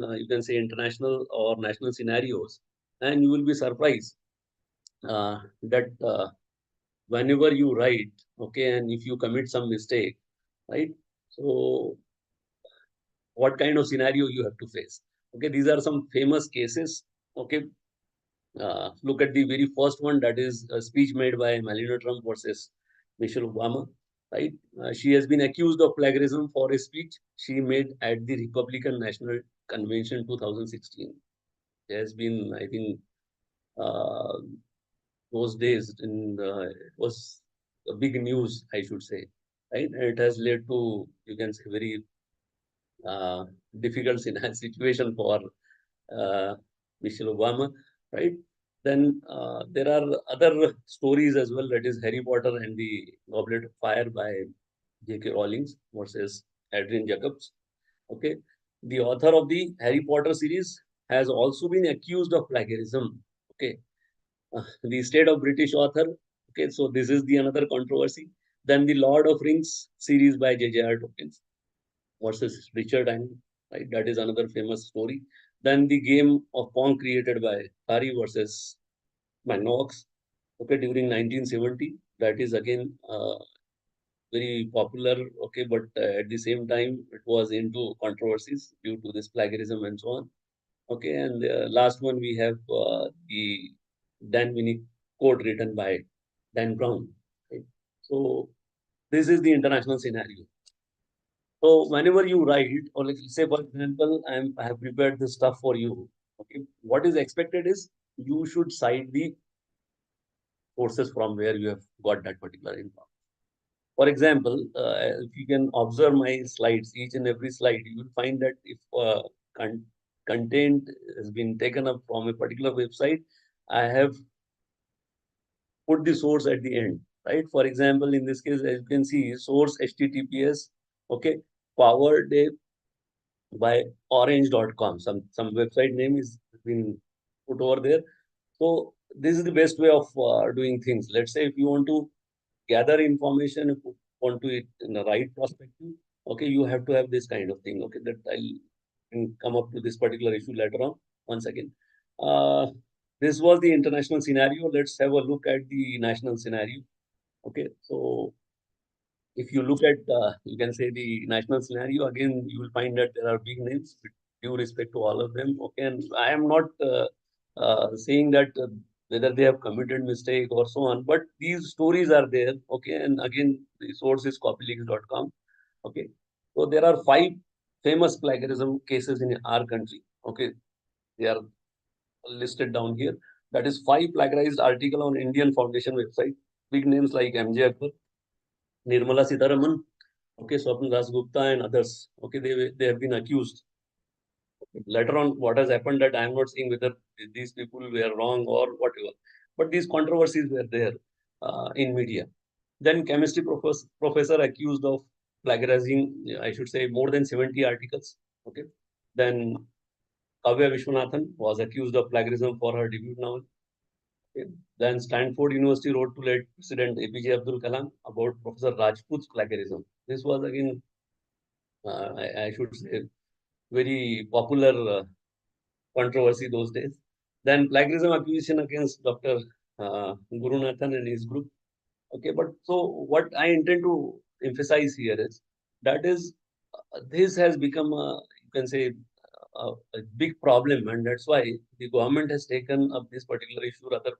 you can say international or national scenarios, and you will be surprised that whenever you write, okay, and if you commit some mistake, right? So what kind of scenario you have to face? Okay, these are some famous cases. Okay, look at the very first one, that is a speech made by Melania Trump versus Michelle Obama. Right, she has been accused of plagiarism for a speech she made at the Republican National Convention 2016. There has been, I think, uh, those days it was a big news, I should say, right? And it has led to, you can say, very uh, difficult situation for uh, Michelle Obama, right? Then there are other stories as well. That is Harry Potter and the Goblet of Fire by J.K. Rowling versus Adrian Jacobs. Okay, the author of the Harry Potter series has also been accused of plagiarism. Okay, the state of British author. Okay, so this is the another controversy. Then the Lord of Rings series by J.J.R. Tolkien versus Richard Dawkins, right? That is another famous story. Then the game of Pong created by Harry versus Manox, okay, during 1970. That is again very popular, okay, but at the same time, it was into controversies due to this plagiarism and so on. Okay, and last one we have the Dan Winnick code written by Dan Brown. Okay? So this is the international scenario. So whenever you write, or like say for example, I have prepared this stuff for you. Okay, what is expected is you should cite the sources from where you have got that particular info. For example, if you can observe my slides, each and every slide, you will find that if con content has been taken up from a particular website, I have put the source at the end, right? For example, in this case, as you can see, source HTTPS, okay, powered by orange.com. Some website name is been put over there. So this is the best way of doing things. Let's say if you want to gather information, if you want to it in the right perspective, okay, you have to have this kind of thing. Okay, that I'll can come up to this particular issue later on. Once again, uh, this was the international scenario. Let's have a look at the national scenario. Okay, so if you look at, you can say the national scenario, again, you will find that there are big names with due respect to all of them. Okay, and I am not saying that whether they have committed mistake or so on, but these stories are there. Okay, and again, the source is copyleaks.com. Okay, so there are 5 famous plagiarism cases in our country. Okay, they are listed down here. That is 5 plagiarized article on Indian Foundation website. Big names like MJ Akbar, Nirmala Sitharaman, okay, Swapna Dasgupta and others. Okay, they have been accused. Later on, what has happened that I am not saying whether these people were wrong or whatever, but these controversies were there in media. Then chemistry professor accused of plagiarizing, I should say, more than 70 articles. Okay. Then Kavya Vishwanathan was accused of plagiarism for her debut novel. Okay. Then Stanford University wrote to late President APJ Abdul Kalam about Professor Rajput's plagiarism. This was again, I should say, very popular controversy those days. Then plagiarism accusation against Dr. Gurunathan and his group. Okay, but so what I intend to emphasize here is that is this has become a, you can say, a big problem, and that's why the government has taken up this particular issue. Rather,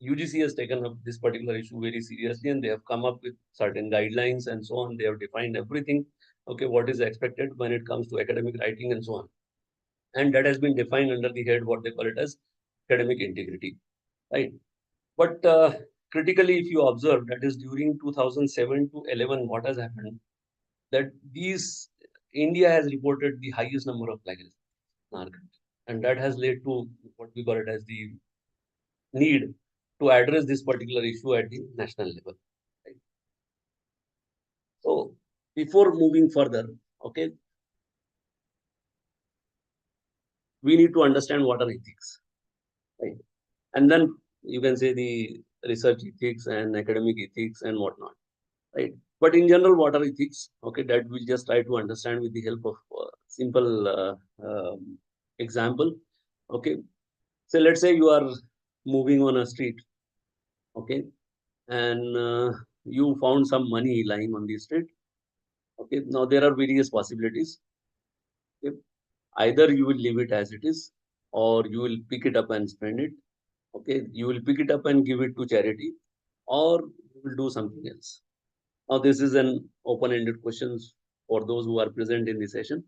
UGC has taken up this particular issue very seriously, and they have come up with certain guidelines and so on. They have defined everything. Okay, what is expected when it comes to academic writing and so on, and that has been defined under the head what they call it as academic integrity, right? But critically, if you observe, that is during 2007 to 11, what has happened? That these India has reported the highest number of plagiarism in our country, and that has led to what we call it as the need to address this particular issue at the national level. Right? So before moving further, okay, we need to understand what are ethics, right? And then you can say the research ethics and academic ethics and whatnot, right? But in general, what are ethics? Okay, that we'll just try to understand with the help of simple example. Okay. So let's say you are moving on a street. Okay. And you found some money lying on the street. Okay. Now there are various possibilities. Okay. Either you will leave it as it is, or you will pick it up and spend it. Okay. You will pick it up and give it to charity, or you will do something else. Now this is an open-ended question for those who are present in the session.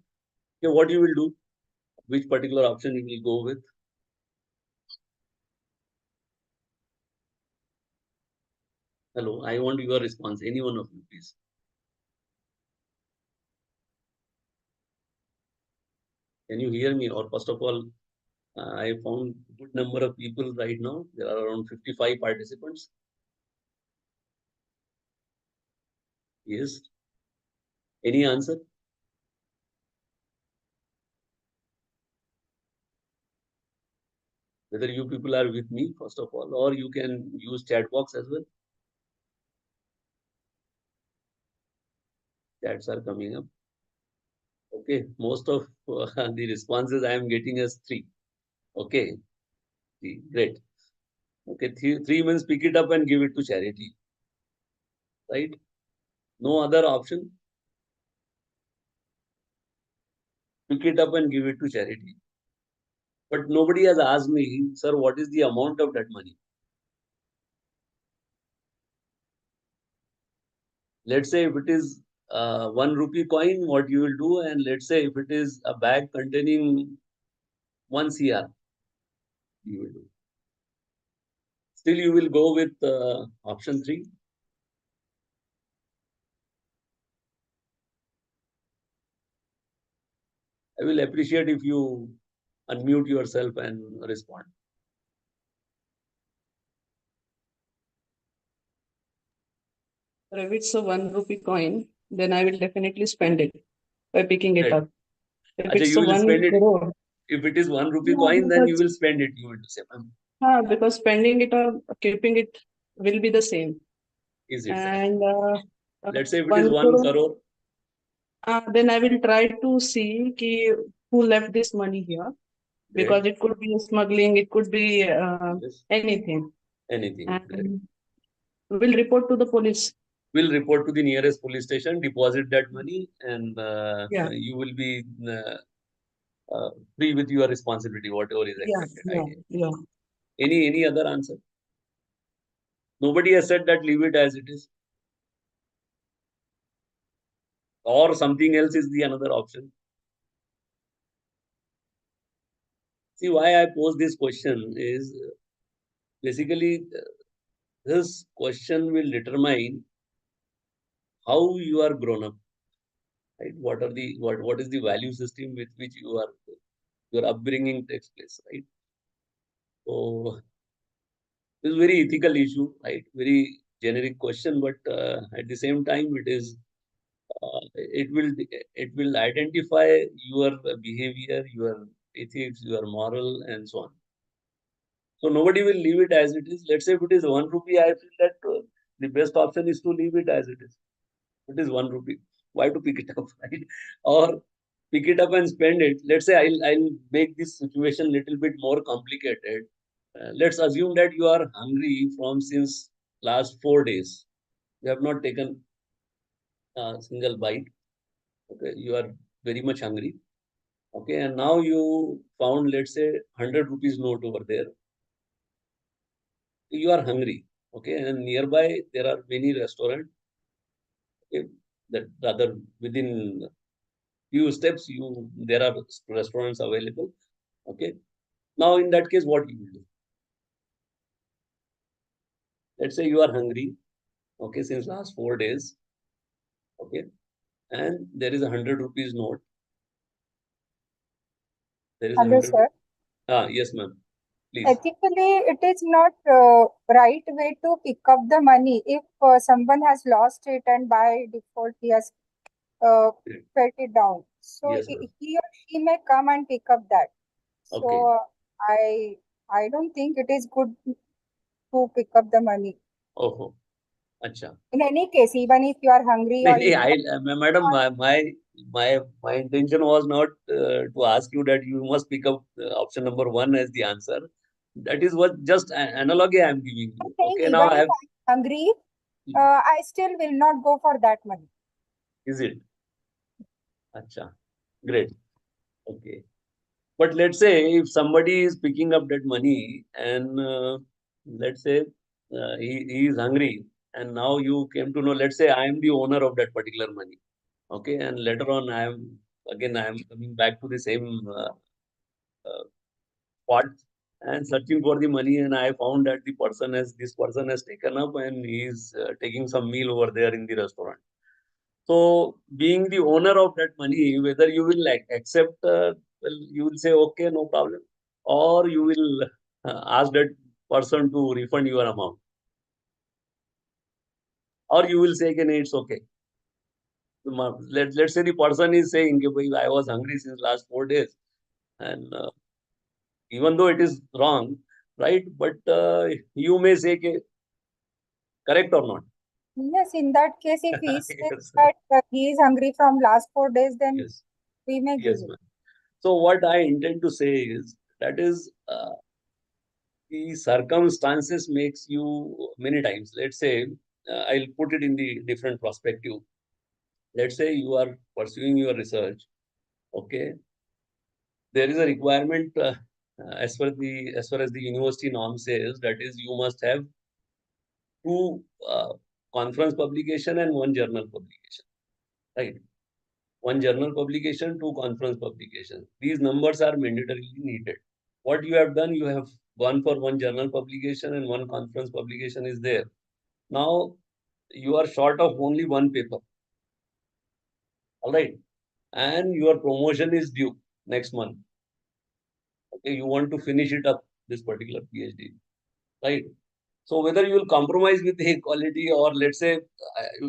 Okay, what you will do? Which particular option you will go with? Hello, I want your response. Any one of you, please. Can you hear me? Or first of all, I found good number of people right now. There are around 55 participants. Yes. Any answer? Whether you people are with me, first of all, or you can use chat box as well. Chats are coming up. Okay, most of the responses I am getting is 3. Okay, 3. Great. Okay, 3 means pick it up and give it to charity. Right? No other option. Pick it up and give it to charity. But nobody has asked me, sir, what is the amount of that money? Let's say if it is 1 rupee coin, what you will do, and let's say if it is a bag containing 1 CR, you will do. Still, you will go with option 3. I will appreciate if you unmute yourself and respond. If it's a 1 rupee coin, then I will definitely spend it by picking it Right. up. If Achha, it's you a will 1 spend it. crore, If it is 1 rupee yeah, coin, then you because, will spend it. You will say, because spending it or keeping it will be the same. is it? And Let's say if it is 1 1 crore, crore. then I will try to see who left this money here. Great. Because it could be smuggling, it could be Yes. anything. Anything. Great. And we'll report to the police. Will report to the nearest police station, deposit that money, and Yeah. you will be free with your responsibility, whatever is expected. Yeah. Any other answer? Nobody has said that leave it as it is. Or something else is the another option. See, why I pose this question is basically this question will determine how you are grown up. Right? What is the value system with which your upbringing takes place, right? So this is very ethical issue, right? Very generic question, but at the same time, it will identify your behavior, your ethics, your moral, and so on. So nobody will leave it as it is. Let's say if it is 1 rupee, I feel that the best option is to leave it as it is. It is 1 rupee. Why to pick it up, right? Or pick it up and spend it. Let's say I'll make this situation little bit more complicated. Let's assume that you are hungry from since last 4 days. You have not taken a single bite. Okay, you are very much hungry. Okay, and now you found, let's say, 100 rupees note over there. You are hungry. Okay, and nearby there are many restaurants. Okay, that rather within few steps there are restaurants available. Okay, now in that case, what you will do? Let's say you are hungry. Okay, since last 4 days. Okay, and there is a 100 rupees note. There is a Hello, 100. sir. Yes, ma'am. Please. Ethically, it is not right way to pick up the money if someone has lost it and by default he has felt it down. So Yes, ma'am. he or she may come and pick up that. So Okay. I don't think it is good to pick up the money. Oh, acha. In any case, even if you are hungry or if Madam, my intention was not to ask you that you must pick up option number 1 as the answer. That is what just an analogy I am giving you. saying Okay, now even I if have. I'm hungry, I still will not go for that money. Is it? Acha, great. Okay. But let's say if somebody is picking up that money and let's say he is hungry and now you came to know, let's say I am the owner of that particular money. Okay. And later on, I am coming back to the same uh, spot and searching for the money. And I found that this person has taken up and he is taking some meal over there in the restaurant. So, being the owner of that money, whether you will like accept, well, you will say, okay, no problem, or you will ask that person to refund your amount, or you will say, again, it's okay. Let's say the person is saying, "Ki, bhai, I was hungry since last 4 days, and even though it is wrong, right? But you may say, ki, correct or not? Yes, in that case, if he says Yes, that he is hungry from last 4 days, then yes, we may give yes, it. ma'am. So, what I intend to say is that is. The circumstances makes you many times. Let's say I'll put it in the different perspective. Let's say you are pursuing your research. Okay, there is a requirement as far as the university norm says, that is you must have two conference publication and one journal publication, right? One journal publication, two conference publication. These numbers are mandatorily needed. What you have done, you have gone for one journal publication and one conference publication is there. Now you are short of only one paper, all right, and your promotion is due next month. Okay, you want to finish it up, this particular PhD, right? So whether you will compromise with the quality, or let's say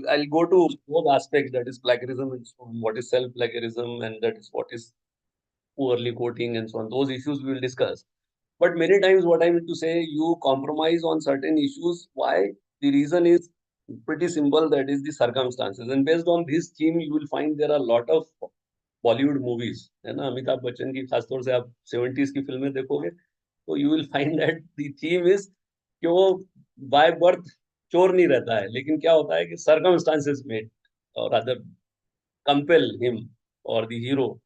I'll go to both aspects, that is plagiarism and so on, what is self plagiarism, and that is what is poorly quoting and so on. Those issues we will discuss. But many times, what I mean to say, you compromise on certain issues. Why? The reason is pretty simple. That is the circumstances. And based on this theme, you will find there are a lot of Bollywood movies. है ना, अमिताभ बच्चन की खासतौर से आप 70s की फिल्में देखोगे, तो you will find that the theme is कि वो by birth चोर नहीं रहता है, लेकिन क्या होता है कि circumstances made or rather compel him or the hero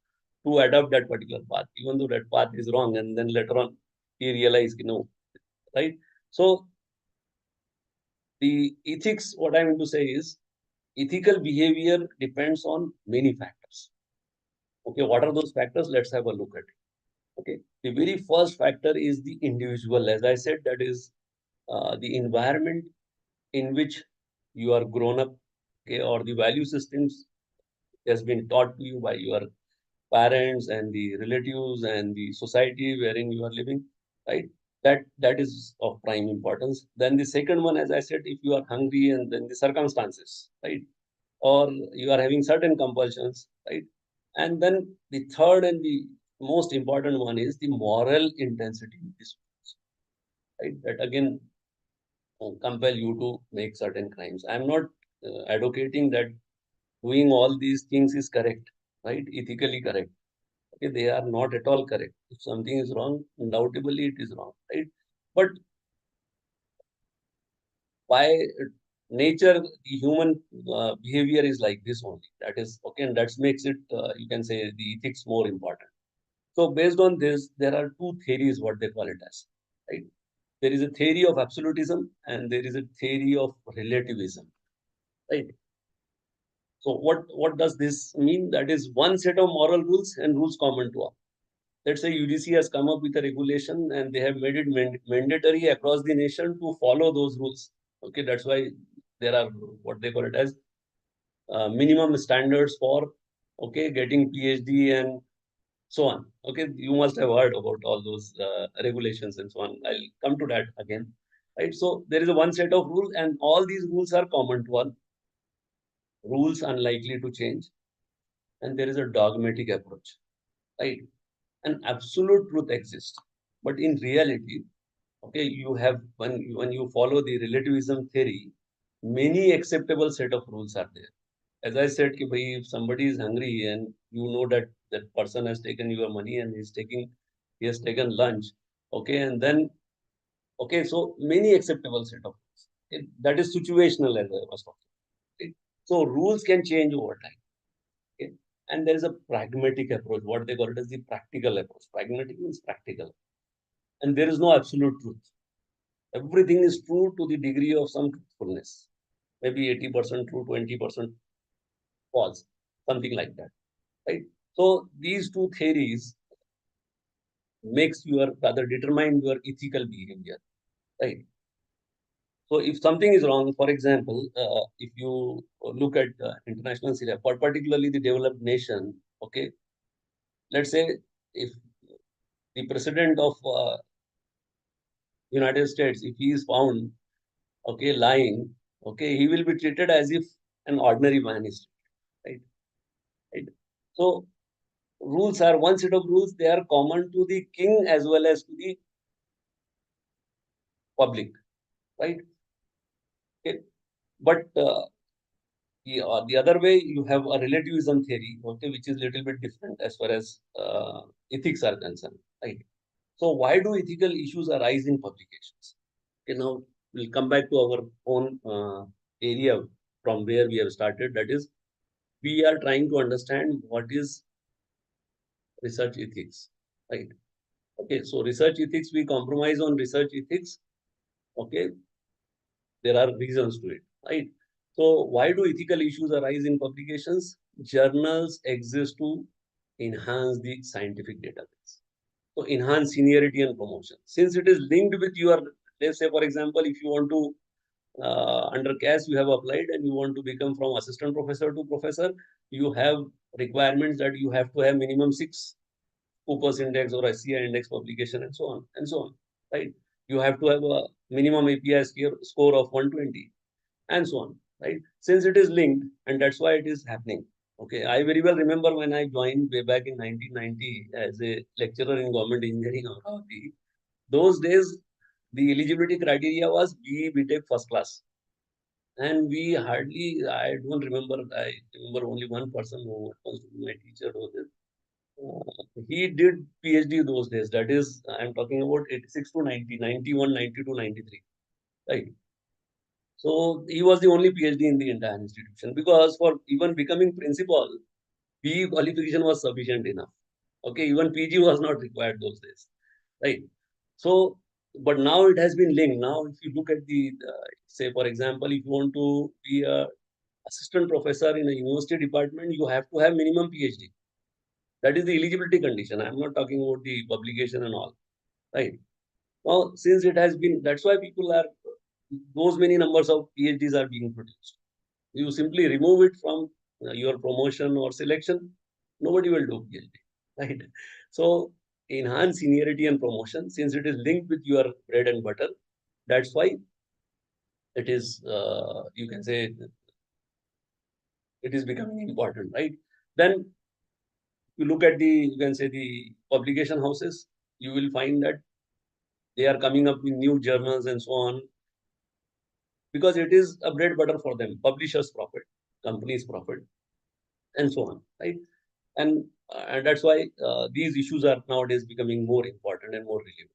to adopt that particular path, even though that path is wrong, and then later on he realized, no, right? So the ethics, what I mean to say is, ethical behavior depends on many factors. Okay, what are those factors? Let's have a look at it. Okay, the very first factor is the individual. As I said, that is the environment in which you are grown up, okay, or the value systems has been taught to you by your parents and the relatives and the society wherein you are living, right? That is of prime importance. Then the second one, as I said, if you are hungry, and then the circumstances, right? Or you are having certain compulsions, right? And then the third and the most important one is the moral intensity in this, right? That again compel you to make certain crimes. I'm not advocating that doing all these things is correct, right? Ethically correct. Okay, they are not at all correct. If something is wrong, undoubtedly it is wrong, right? But by nature, the human behavior is like this only. That is okay, and that makes it, you can say, the ethics more important. So based on this, there are two theories, what they call it as, right? There is a theory of absolutism and there is a theory of relativism, right? So what does this mean? That is one set of moral rules and rules common to all. Let's say UGC has come up with a regulation and they have made it mandatory across the nation to follow those rules. Okay, that's why there are what they call it as minimum standards for, okay, getting PhD and so on. Okay, you must have heard about all those regulations and so on. I'll come to that again. Right, so there is a one set of rules, and all these rules are common to all. Rules unlikely to change, and there is a dogmatic approach. Right, an absolute truth exists, but in reality, okay, you have when you follow the relativism theory, many acceptable set of rules are there. as I said, ki bhai, if somebody is hungry and you know that that person has taken your money and he has taken lunch, okay, and then, okay, so many acceptable set of rules. Okay, that is situational as I was talking. Okay. So rules can change over time. Okay. And there is a pragmatic approach, what they call it as the practical approach. Pragmatic means practical. And there is no absolute truth. Everything is true to the degree of some truthfulness. Maybe 80% true, 20% false, something like that. Right? So these two theories makes your rather determine your ethical behavior. Right? So if something is wrong, for example, if you look at international syllabus, particularly the developed nation, okay, let's say if the president of United States, if he is found, okay, lying, okay, he will be treated as if an ordinary man is treated, right? Right. So rules are one set of rules. They are common to the king as well as to the public, right? Okay. But the other way, you have a relativism theory, okay, which is a little bit different as far as ethics are concerned, right? So why do ethical issues arise in publications? Okay, now we'll come back to our own area from where we have started. That is, we are trying to understand what is research ethics, right? Okay, so research ethics, we compromise on research ethics. Okay, there are reasons to it, right? So why do ethical issues arise in publications? Journals exist to enhance the scientific database. So enhance seniority and promotion. Since it is linked with your, let's say, for example, if you want to, under CAS, you have applied and you want to become from assistant professor to professor, you have requirements that you have to have minimum 6 Cooper's index or SCI index publication and so on and so on, right? You have to have a minimum API score of 120 and so on, right? Since it is linked, and that's why it is happening. Okay, I very well remember when I joined way back in 1990 as a lecturer in government engineering, Amravati. Those days, the eligibility criteria was BE BTech first class. And we hardly, I don't remember, I remember only one person who was my teacher was this. He did PhD those days. That is, I'm talking about 86 to 90, 91, 92, 93. Right. So he was the only PhD in the entire institution because for even becoming principal, PE qualification was sufficient enough. Okay, even PG was not required those days. Right. So, but now it has been linked. Now, if you look at the, say, for example, if you want to be a assistant professor in a university department, you have to have minimum PhD. That is the eligibility condition. I'm not talking about the publication and all, right? Now, since it has been, that's why people are, those many numbers of PhDs are being produced. You simply remove it from your promotion or selection, nobody will do PhD, right? So, enhance seniority and promotion, since it is linked with your bread and butter, that's why it is, you can say, it is becoming important, right? Then you look at the, you can say the publication houses, you will find that they are coming up with new journals and so on because it is a bread butter for them. Publishers profit, companies profit, and so on, right? And that's why these issues are nowadays becoming more important and more relevant,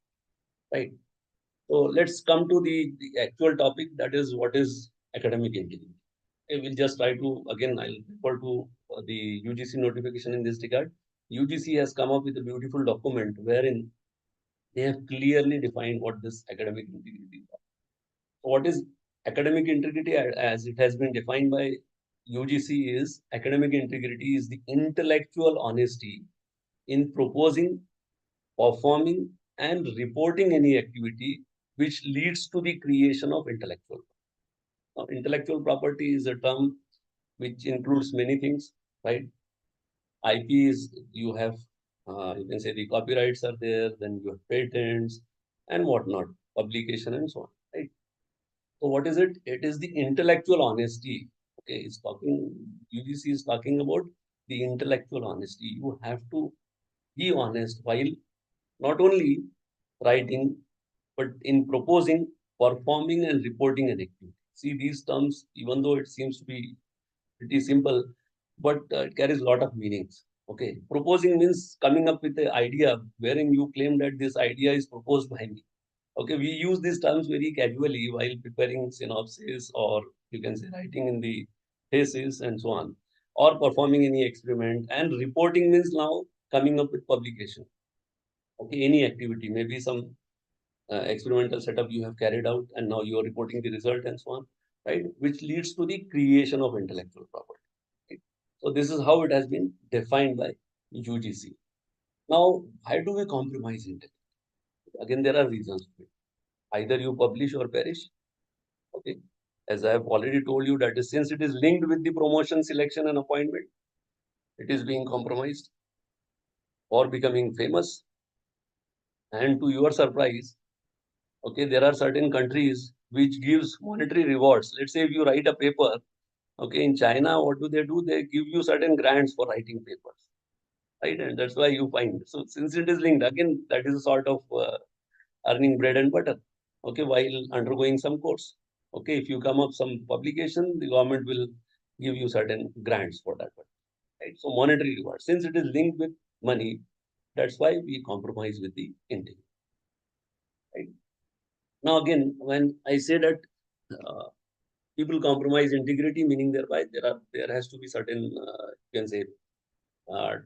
right? So let's come to the actual topic, that is what is academic integrity. I will just try to, again, I'll refer to the UGC notification in this regard. UGC has come up with a beautiful document wherein they have clearly defined what this academic integrity is. What is academic integrity as it has been defined by UGC is academic integrity is the intellectual honesty in proposing, performing, and reporting any activity which leads to the creation of intellectual property. Now, intellectual property is a term which includes many things, right? IP is, you have, you can say the copyrights are there, then you have patents and whatnot, publication and so on, right? So what is it? It is the intellectual honesty. Okay, it's talking, UGC is talking about the intellectual honesty. You have to be honest while not only writing, but in proposing, performing, and reporting an activity. See, these terms, even though it seems to be pretty simple, but it carries a lot of meanings. Okay, proposing means coming up with the idea wherein you claim that this idea is proposed by me. Okay, we use these terms very casually while preparing synopsis, or you can say writing in the thesis and so on, or performing any experiment. And reporting means now coming up with publication. Okay, any activity, maybe some experimental setup you have carried out, and now you are reporting the result and so on, right? Which leads to the creation of intellectual property. Right? So this is how it has been defined by UGC. Now, why do we compromise integrity? Again, there are reasons for it. Either you publish or perish. Okay. As I have already told you, that is, since it is linked with the promotion, selection, and appointment, it is being compromised or becoming famous. And to your surprise, okay, there are certain countries which gives monetary rewards. Let's say if you write a paper, okay, in China, what do? They give you certain grants for writing papers, right? And that's why you find. So since it is linked, again, that is a sort of earning bread and butter, okay, while undergoing some course. Okay, if you come up some publication, the government will give you certain grants for that, right? So monetary reward, since it is linked with money, that's why we compromise with the integrity, right? Now again, when I say that people compromise integrity, meaning thereby there has to be certain you can say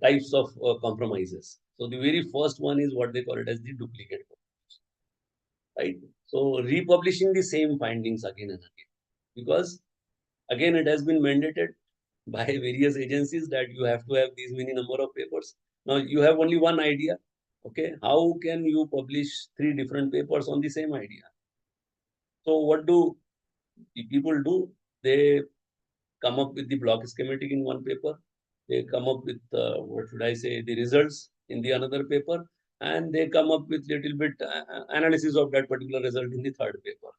types of compromises. So the very first one is what they call it as the duplicate, right? So republishing the same findings again and again, because again it has been mandated by various agencies that you have to have these many number of papers. Now you have only one idea. Okay, how can you publish 3 different papers on the same idea? So what do the people do? They come up with the block schematic in one paper. They come up with what should I say, the results in the another paper, and they come up with little bit analysis of that particular result in the third paper.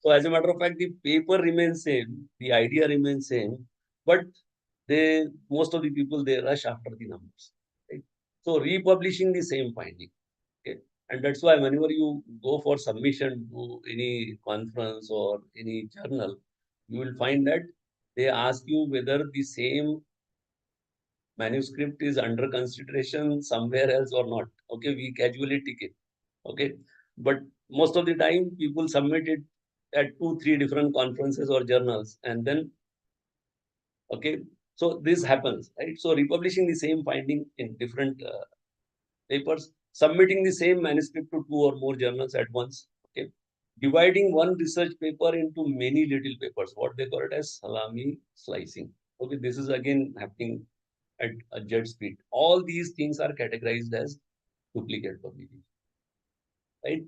So as a matter of fact, the paper remains same, the idea remains same, but they most of the people they rush after the numbers. Right? So republishing the same finding. Okay. And that's why whenever you go for submission to any conference or any journal, you will find that they ask you whether the same manuscript is under consideration somewhere else or not. Okay, we casually tick it. Okay, but most of the time people submit it at 2, 3 different conferences or journals, and then okay, so this happens, right? So republishing the same finding in different papers, submitting the same manuscript to 2 or more journals at once. Okay, dividing one research paper into many little papers, what they call it as salami slicing. Okay, this is again happening at a jet speed. All these things are categorized as duplicate publication, right?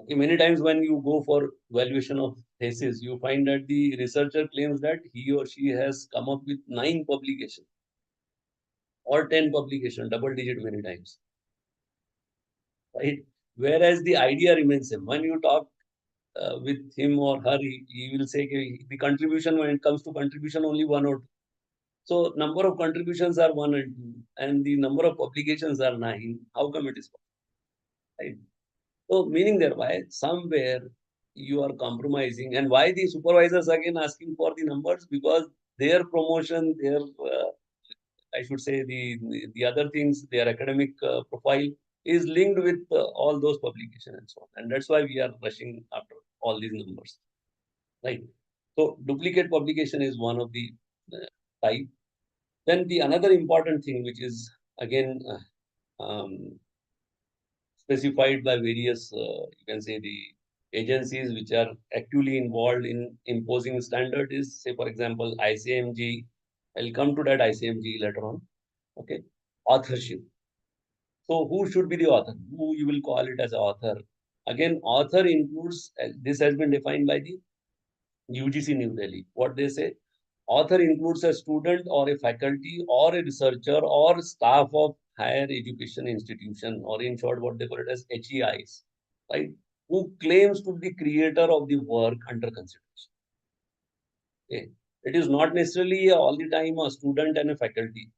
Okay, many times when you go for valuation of thesis, you find that the researcher claims that he or she has come up with 9 publications or 10 publications, double digit many times, right? Whereas the idea remains same. When you talk with him or her, he will say the contribution, when it comes to contribution, only 1 or 2. So number of contributions are 1 and 2, and the number of publications are 9. How come it is possible? Right? So meaning thereby somewhere you are compromising, and why the supervisors again asking for the numbers, because their promotion, their I should say the other things, their academic profile is linked with all those publications and so on, and that's why we are rushing after all these numbers, right? So duplicate publication is one of the type. Then the another important thing, which is again specified by various, you can say the agencies which are actively involved in imposing standard is, say, for example, ICMG. I'll come to that ICMG later on. Okay. Authorship. So who should be the author? Who you will call it as author? Again, author includes, this has been defined by the UGC New Delhi. What they say, author includes a student or a faculty or a researcher or staff of higher education institution, or in short, what they call it as HEIs, right? Who claims to be the creator of the work under consideration. Okay. It is not necessarily all the time a student and a faculty.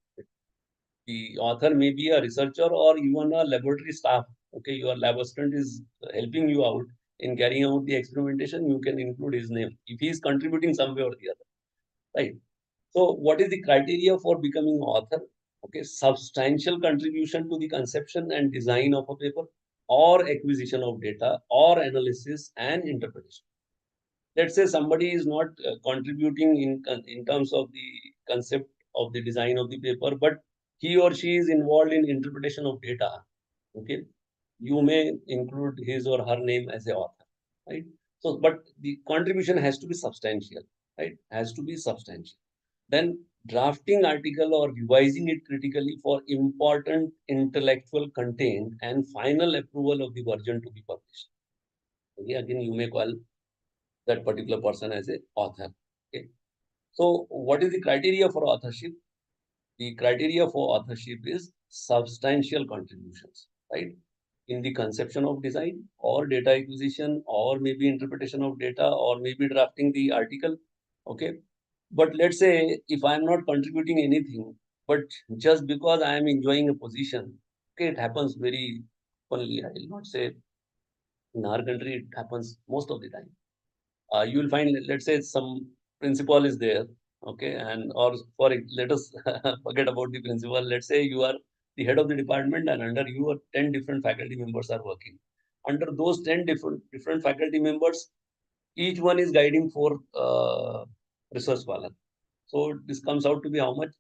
The author may be a researcher or even a laboratory staff. Okay, your lab assistant is helping you out in carrying out the experimentation. You can include his name if he is contributing some way or the other, right? So what is the criteria for becoming author? Okay, substantial contribution to the conception and design of a paper, or acquisition of data, or analysis and interpretation. Let's say somebody is not contributing in terms of the concept of the design of the paper, but he or she is involved in interpretation of data. Okay, you may include his or her name as a author, right? So, but the contribution has to be substantial, right? Has to be substantial. Then drafting article or revising it critically for important intellectual content and final approval of the version to be published. Okay, again, you may call that particular person as a author. Okay. So what is the criteria for authorship? The criteria for authorship is substantial contributions, right? In the conception of design or data acquisition or maybe interpretation of data or maybe drafting the article. Okay. But let's say if I'm not contributing anything, but just because I am enjoying a position, okay, it happens very only, I will not say in our country, it happens most of the time. You will find, let's say some principal is there, okay, and or let us forget about the principal. Let's say you are the head of the department and under you are 10 different faculty members are working. Under those 10 different faculty members, each one is guiding for research scholar. So this comes out to be how much?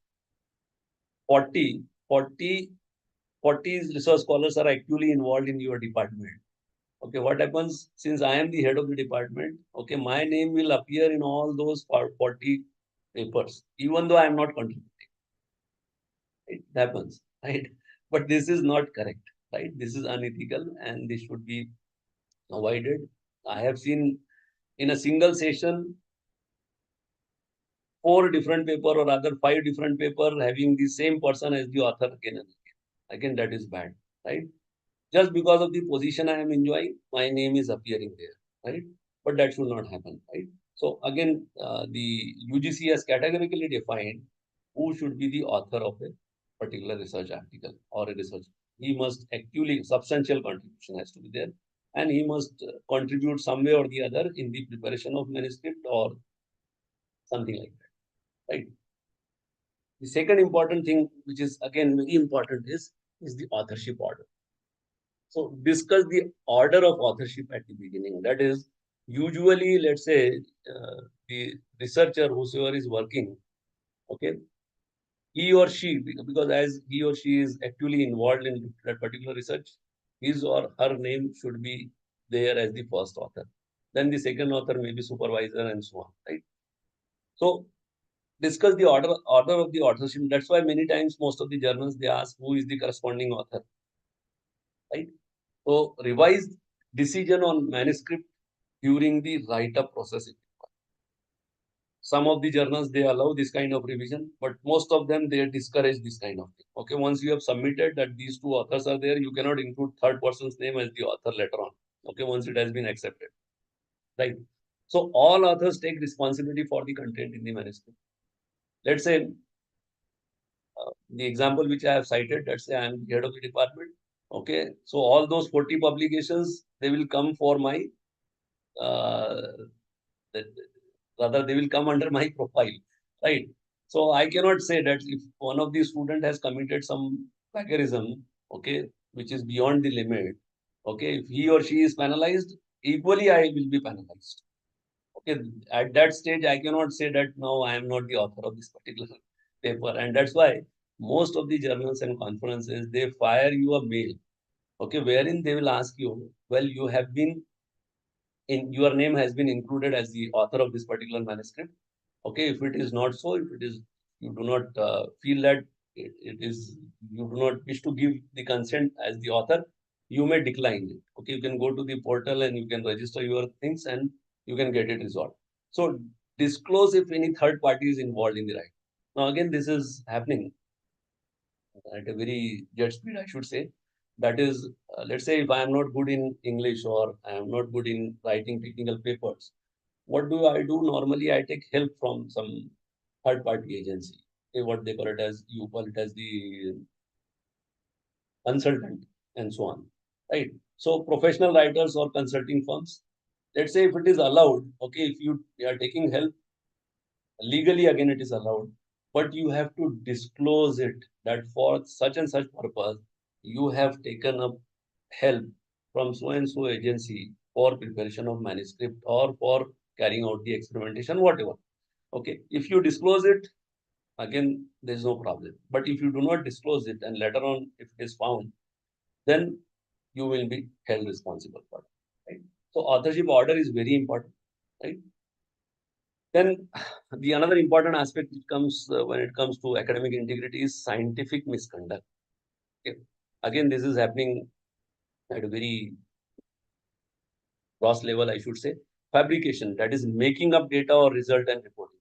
40, 40, 40 research scholars are actually involved in your department. Okay, what happens since I am the head of the department? Okay, my name will appear in all those 40 papers, even though I am not contributing. It happens, right? But this is not correct, right? This is unethical and this should be avoided. I have seen in a single session 4 different paper or rather 5 different paper having the same person as the author again and again. Again, that is bad, right? Just because of the position I am enjoying, my name is appearing there, right? But that should not happen, right? So again, the UGC has categorically defined who should be the author of a particular research article or a research. He must actually, substantial contribution has to be there, and he must contribute some way or the other in the preparation of manuscript or something like that, right? The second important thing, which is again very important, is the authorship order. So discuss the order of authorship at the beginning. That is, usually, let's say, the researcher, whosoever is working, okay, he or she, because as he or she is actually involved in that particular research, his or her name should be there as the first author. Then the second author may be supervisor and so on, right? So discuss the order of the authorship. That's why many times most of the journals they ask who is the corresponding author, right? So revise decision on manuscript during the write-up process. Some of the journals, they allow this kind of revision, but most of them, they discourage this kind of thing. Okay, once you have submitted that these 2 authors are there, you cannot include third person's name as the author later on. Okay, once it has been accepted, right? So all authors take responsibility for the content in the manuscript. Let's say the example which I have cited, let's say I am the head of the department. Okay, so all those 40 publications, they will come for my uh, rather they will come under my profile, right? So I cannot say that if one of the student has committed some plagiarism, okay, which is beyond the limit, okay, if he or she is penalized, equally I will be penalized. Okay, at that stage, I cannot say that no, I am not the author of this particular paper. And that's why most of the journals and conferences, they fire you a mail, okay, wherein they will ask you, well, you have been in your name has been included as the author of this particular manuscript. Okay, if it is not so, if it is, you do not feel that it is, you do not wish to give the consent as the author, you may decline it. Okay, you can go to the portal and you can register your things and you can get it resolved. So disclose if any third party is involved in the right. Now again, this is happening at a very jet speed, I should say. That is, let's say if I am not good in English or I am not good in writing technical papers, what do I do? Normally, I take help from some third-party agency. Okay, what they call it as, you call it as the consultant and so on, right? So professional writers or consulting firms, let's say if it is allowed, okay, if you are taking help, legally again it is allowed. but you have to disclose it that for such and such purpose, you have taken up help from so and so agency for preparation of manuscript or for carrying out the experimentation, whatever. Okay, if you disclose it, again, there is no problem. But if you do not disclose it and later on, if it is found, then you will be held responsible for it. Right? So authorship order is very important. Right? Then the another important aspect which comes when it comes to academic integrity is scientific misconduct. Okay. Again, this is happening at a very gross level, I should say. Fabrication, that is making up data or result and reporting.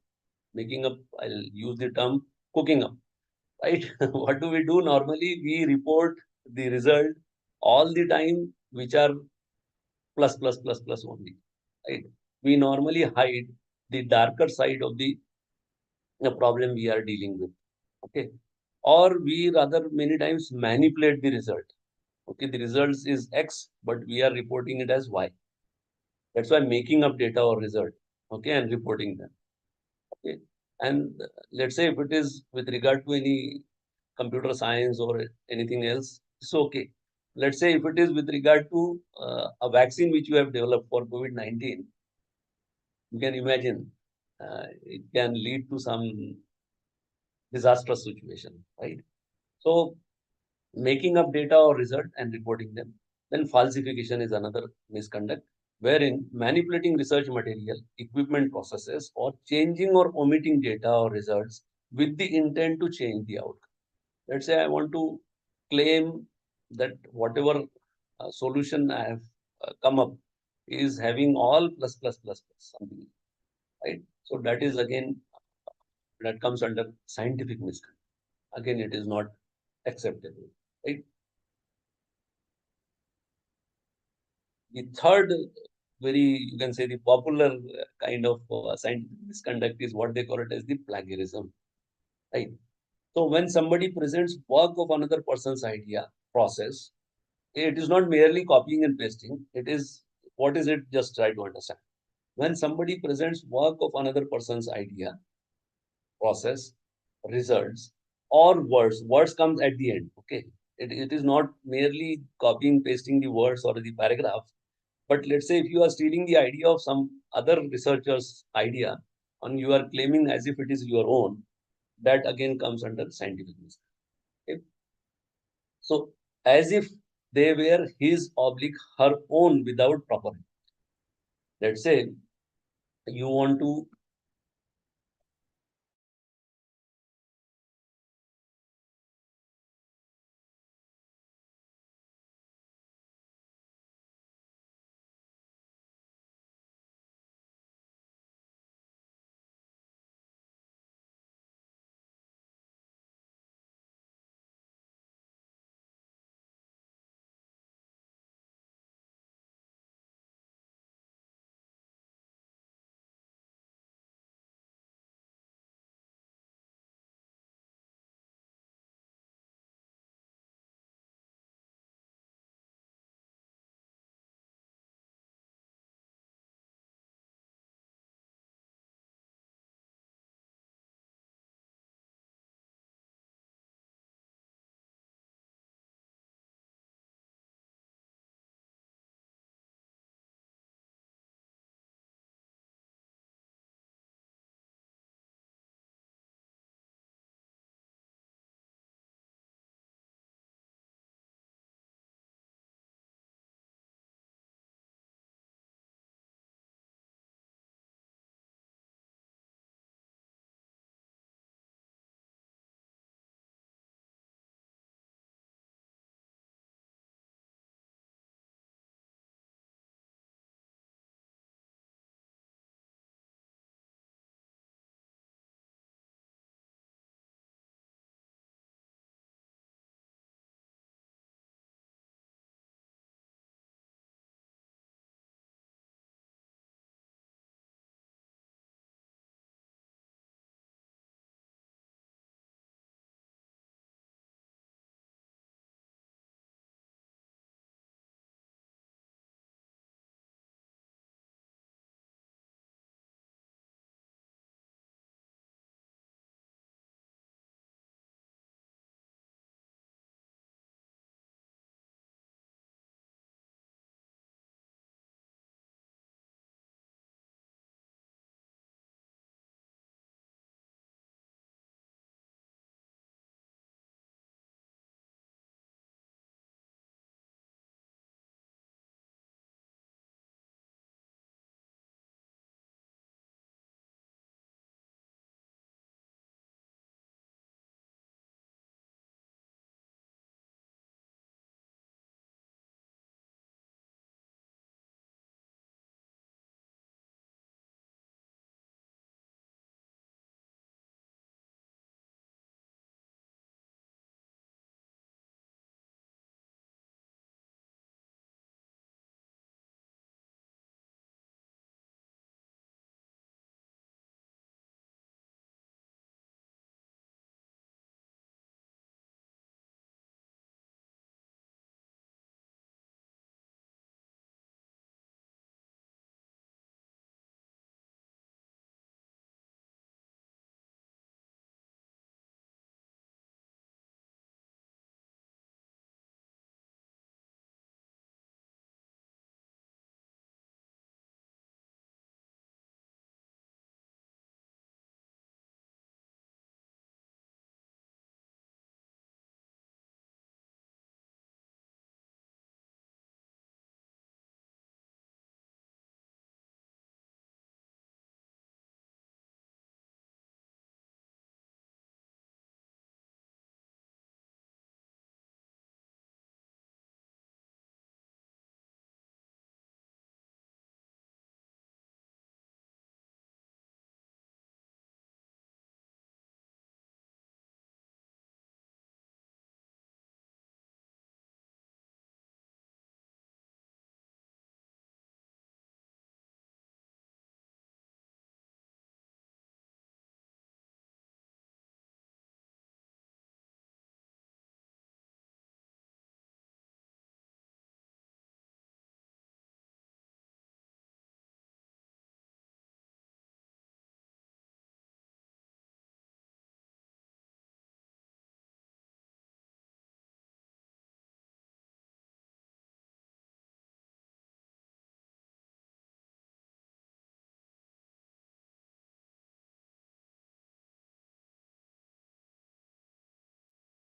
Making up, I'll use the term cooking up. Right? What do we do? Normally, we report the result all the time, which are plus, plus, plus, plus only. Right? We normally hide the darker side of the problem we are dealing with. Okay. Or we rather many times manipulate the result. Okay. The results is X, but we are reporting it as Y. That's why making up data or result. Okay. And reporting them. Okay. And let's say if it is with regard to any computer science or anything else, it's okay. Let's say if it is with regard to a vaccine which you have developed for COVID-19, you can imagine it can lead to some disastrous situation, right? So making up data or result and reporting them. Then falsification is another misconduct, wherein manipulating research material, equipment processes, or changing or omitting data or results with the intent to change the outcome. Let's say I want to claim that whatever solution I have come up is having all plus plus plus plus something, right? So that is again that comes under scientific misconduct. Again, it is not acceptable, right? The third, very you can say the popular kind of scientific misconduct is what they call it as the plagiarism, right? So when somebody presents work of another person's idea process, it is not merely copying and pasting. It is what is it? Just try to understand. When somebody presents work of another person's idea process, results, or words comes at the end. Okay, it is not merely copying pasting the words or the paragraph. But let's say if you are stealing the idea of some other researcher's idea and you are claiming as if it is your own, that again comes under scientific mistake. Okay? So as if they were his oblique her own without proper. Let's say you want to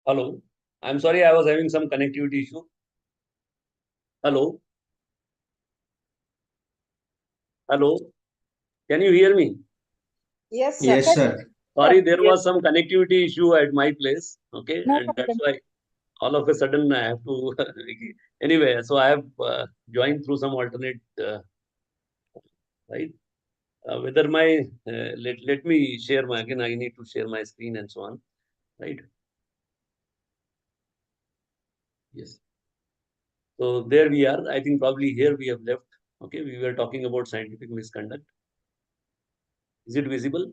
Hello. I'm sorry, I was having some connectivity issue. Hello. Hello. Can you hear me? Yes, sir. Yes, sir. Sorry, there Yes. was some connectivity issue at my place. Okay. No And that's problem. why all of a sudden I have to. Anyway, so I have joined through some alternate, right? Whether my, let me share my, again, I need to share my screen and so on, right? Yes. So there we are. I think probably here we have left. Okay. We were talking about scientific misconduct. Is it visible?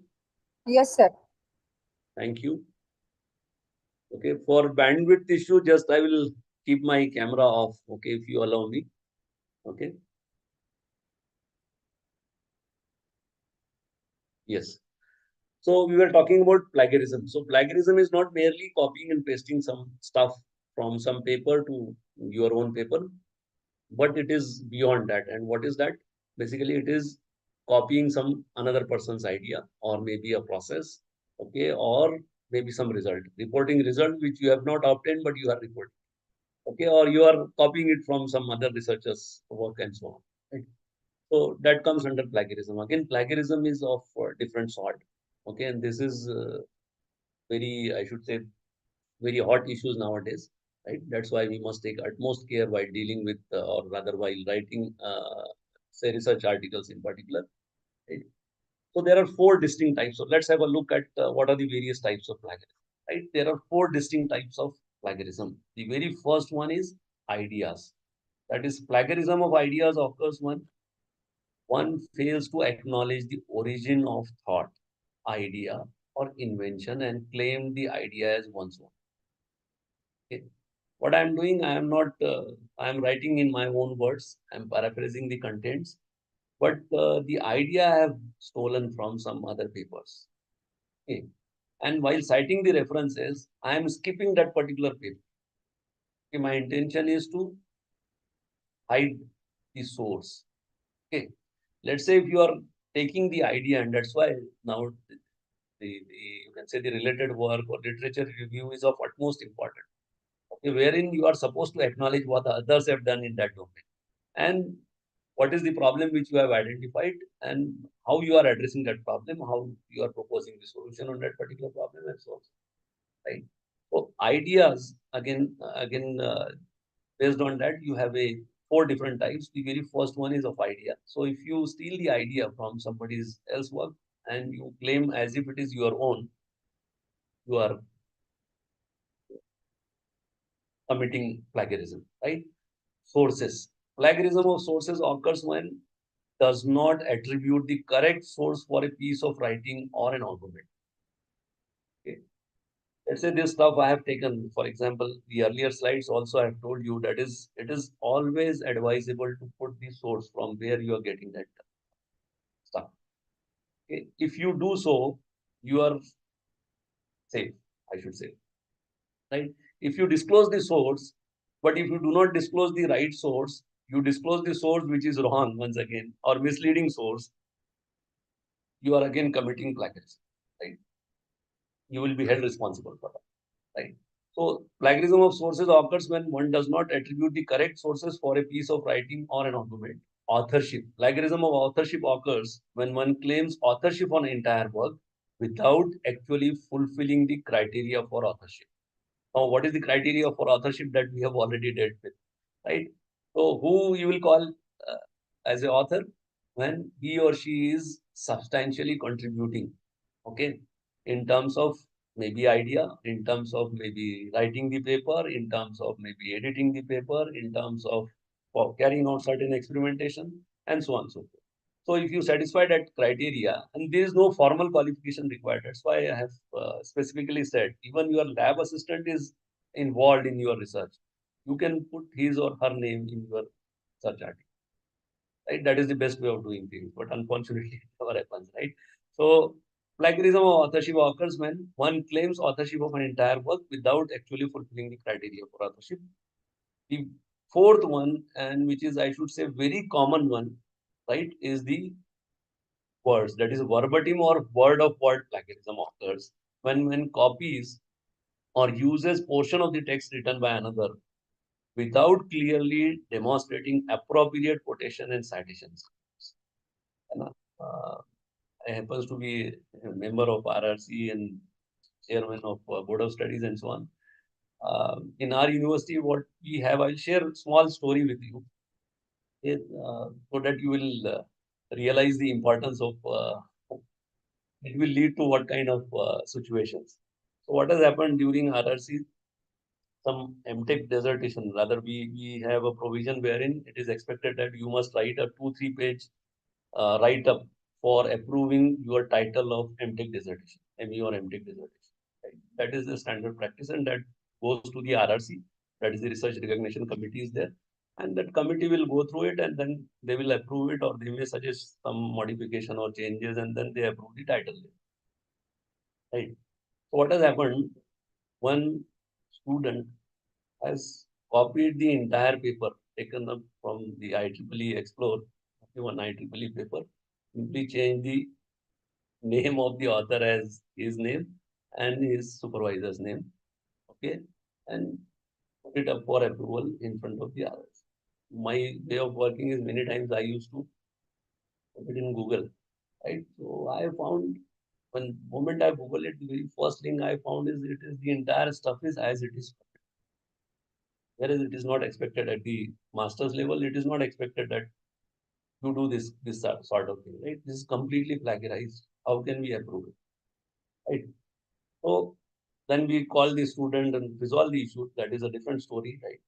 Yes, sir. Thank you. Okay, for bandwidth issue, just I will keep my camera off, okay, if you allow me. Okay. Yes. So we were talking about plagiarism. So plagiarism is not merely copying and pasting some stuff from some paper to your own paper, but it is beyond that. And what is that? Basically, it is copying some another person's idea or maybe a process, okay, or maybe some result, reporting result which you have not obtained, but you are reporting. Okay, or you are copying it from some other researchers' work and so on. Right? So that comes under plagiarism. Again, plagiarism is of different sort. Okay, and this is very, I should say, very hot issues nowadays. Right? That's why we must take utmost care while dealing with, or rather, while writing, say, research articles in particular. Right? So there are four distinct types. So let's have a look at what are the various types of plagiarism. Right? There are four distinct types of plagiarism. The very first one is ideas. That is, plagiarism of ideas occurs when one fails to acknowledge the origin of thought, idea, or invention and claim the idea as one's own. Okay. What I'm doing, I am not, I am writing in my own words, I'm paraphrasing the contents, but the idea I have stolen from some other papers. Okay. And while citing the references, I am skipping that particular paper. Okay. My intention is to hide the source. Okay. Let's say if you are taking the idea, and that's why now you can say the related work or literature review is of utmost importance. Okay, wherein you are supposed to acknowledge what the others have done in that domain and what is the problem which you have identified and how you are addressing that problem, how you are proposing the solution on that particular problem, and so on. Right. So ideas again. Based on that, you have a four different types. The very first one is of idea. So if you steal the idea from somebody's else work and you claim as if it is your own, you are committing plagiarism, right? Sources. Plagiarism of sources occurs when does not attribute the correct source for a piece of writing or an argument. Okay. Let's say this stuff I have taken, for example, the earlier slides also I have told you that is it is always advisable to put the source from where you are getting that stuff. Okay. If you do so, you are safe, I should say. Right? If you disclose the source, but if you do not disclose the right source, you disclose the source which is wrong once again, or misleading source, you are again committing plagiarism. Right? You will be held responsible for that. Right? So plagiarism of sources occurs when one does not attribute the correct sources for a piece of writing or an argument. Authorship. Plagiarism of authorship occurs when one claims authorship on an entire work without actually fulfilling the criteria for authorship. Now, what is the criteria for authorship that we have already dealt with, right? So, who you will call as an author when he or she is substantially contributing, okay, in terms of maybe idea, in terms of maybe writing the paper, in terms of maybe editing the paper, in terms of carrying out certain experimentation, and so on and so forth. So if you satisfy that criteria, and there is no formal qualification required, that's why I have specifically said, even your lab assistant is involved in your research. You can put his or her name in your search article, right? That is the best way of doing things, but unfortunately, it never happens, right? So plagiarism of authorship occurs when one claims authorship of an entire work without actually fulfilling the criteria for authorship. The fourth one, and which is, I should say, very common one, right, is the words. That is verbatim or word of word plagiarism occurs when copies or uses portion of the text written by another without clearly demonstrating appropriate quotation and citations. I happens to be a member of RRC and chairman of Board of Studies and so on. In our university, what we have, I'll share a small story with you, so that you will realize the importance of it will lead to what kind of situations. So what has happened during RRC, some MTech dissertation, rather we have a provision wherein it is expected that you must write a 2-3 page write-up for approving your title of MTech dissertation, ME or MTech dissertation. Right? That is the standard practice, and that goes to the RRC, that is the Research Recognition Committee is there. And that committee will go through it and then they will approve it, or they may suggest some modification or changes, and then they approve the title. Right. So what has happened? One student has copied the entire paper taken up from the IEEE Explore, one IEEE paper, simply change the name of the author as his name and his supervisor's name, okay, and put it up for approval in front of the others. My way of working is many times I used to put it in Google, right? So I found when moment I Google it, the very first thing I found is it is the entire stuff is as it is. Whereas it is not expected at the master's level, it is not expected that you do this sort of thing, right? This is completely plagiarized. How can we approve it, right? So then we call the student and resolve the issue. That is a different story, right?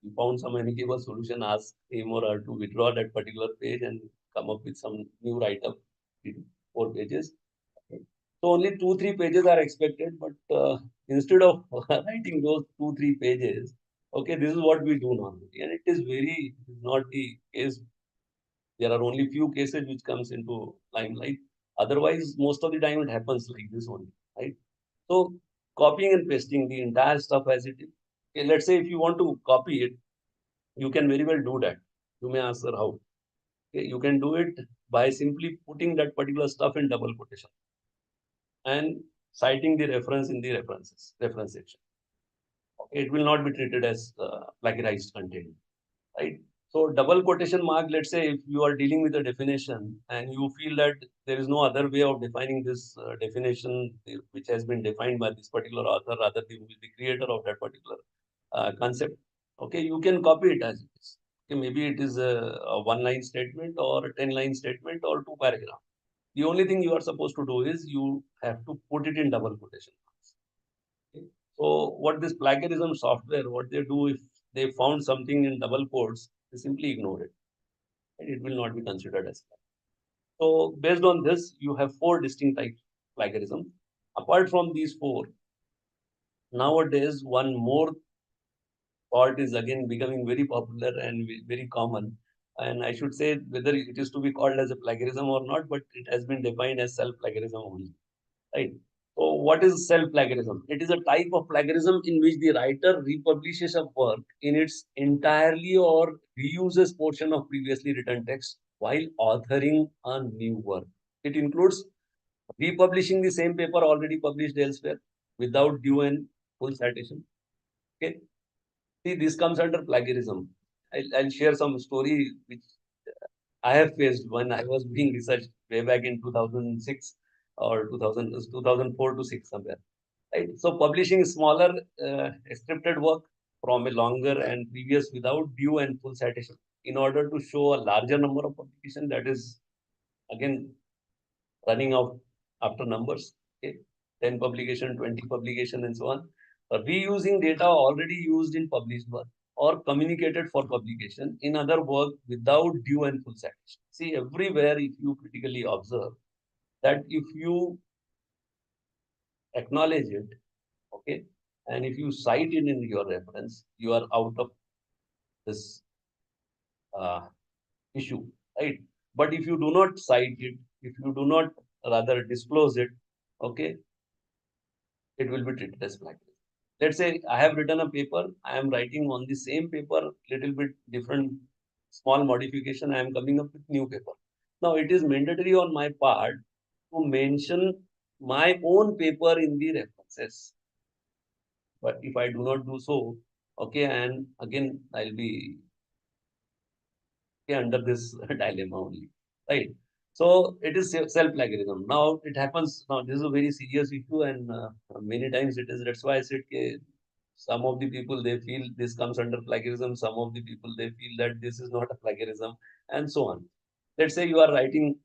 We found some amicable solution, ask him or her to withdraw that particular page and come up with some new write-up in 4 pages. Okay. So only 2-3 pages are expected, but instead of writing those 2-3 pages, okay, this is what we do normally, and it is not the case. There are only few cases which comes into limelight. Otherwise, most of the time it happens like this only, right? So copying and pasting the entire stuff as it is. Okay, let's say if you want to copy it, you can very well do that. You may ask, sir, how? Okay, you can do it by simply putting that particular stuff in double quotation and citing the reference in the reference section. Okay, it will not be treated as plagiarized content, right? So double quotation mark, let's say if you are dealing with a definition and you feel that there is no other way of defining this definition which has been defined by this particular author, rather the creator of that particular concept. Okay, you can copy it as it is. Okay, maybe it is a 1-line statement or a 10-line statement or 2 paragraphs. The only thing you are supposed to do is you have to put it in double quotation marks. Okay. So what this plagiarism software, what they do, if they found something in double quotes, they simply ignore it. And it will not be considered as plagiarism. So based on this, you have 4 distinct types of plagiarism. Apart from these 4, nowadays one more thought is again becoming very popular and very common. And I should say whether it is to be called as a plagiarism or not, but it has been defined as self-plagiarism only, right? So what is self-plagiarism? It is a type of plagiarism in which the writer republishes a work in its entirely or reuses portion of previously written text while authoring a new work. It includes republishing the same paper already published elsewhere without due and full citation. Okay. See, this comes under plagiarism. I'll share some story which I have faced when I was doing research way back in 2006 or 2004 to 6 somewhere. Right? So publishing smaller scripted work from a longer and previous without due and full citation in order to show a larger number of publication, that is again running out after numbers. Okay? 10 publication, 20 publication and so on. Reusing data already used in published work or communicated for publication in other work without due and full citation. See, everywhere if you critically observe that if you acknowledge it, okay, and if you cite it in your reference, you are out of this uh, issue, right? But if you do not cite it, if you do not rather disclose it, okay, it will be treated as plagiarism. Let's say I have written a paper, I am writing on the same paper, little bit different, small modification, I am coming up with new paper. Now it is mandatory on my part to mention my own paper in the references. But if I do not do so, okay, and again I'll be under this dilemma only, right? So it is self-plagiarism. Now it happens. Now this is a very serious issue, and many times it is. That's why I said some of the people they feel this comes under plagiarism. Some of the people they feel that this is not a plagiarism, and so on. Let's say you are writing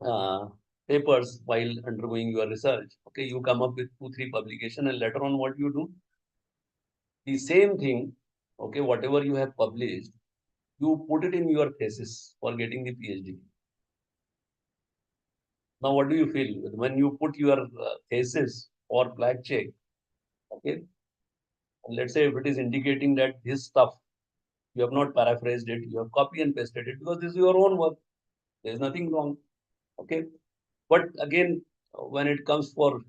uh, papers while undergoing your research. Okay, you come up with 2, 3 publication, and later on, what you do? The same thing. Okay, whatever you have published, you put it in your thesis for getting the PhD. Now, what do you feel when you put your thesis or flag check? Okay, and let's say if it is indicating that this stuff you have not paraphrased it, you have copy and pasted it because this is your own work. There is nothing wrong. Okay, but again, when it comes for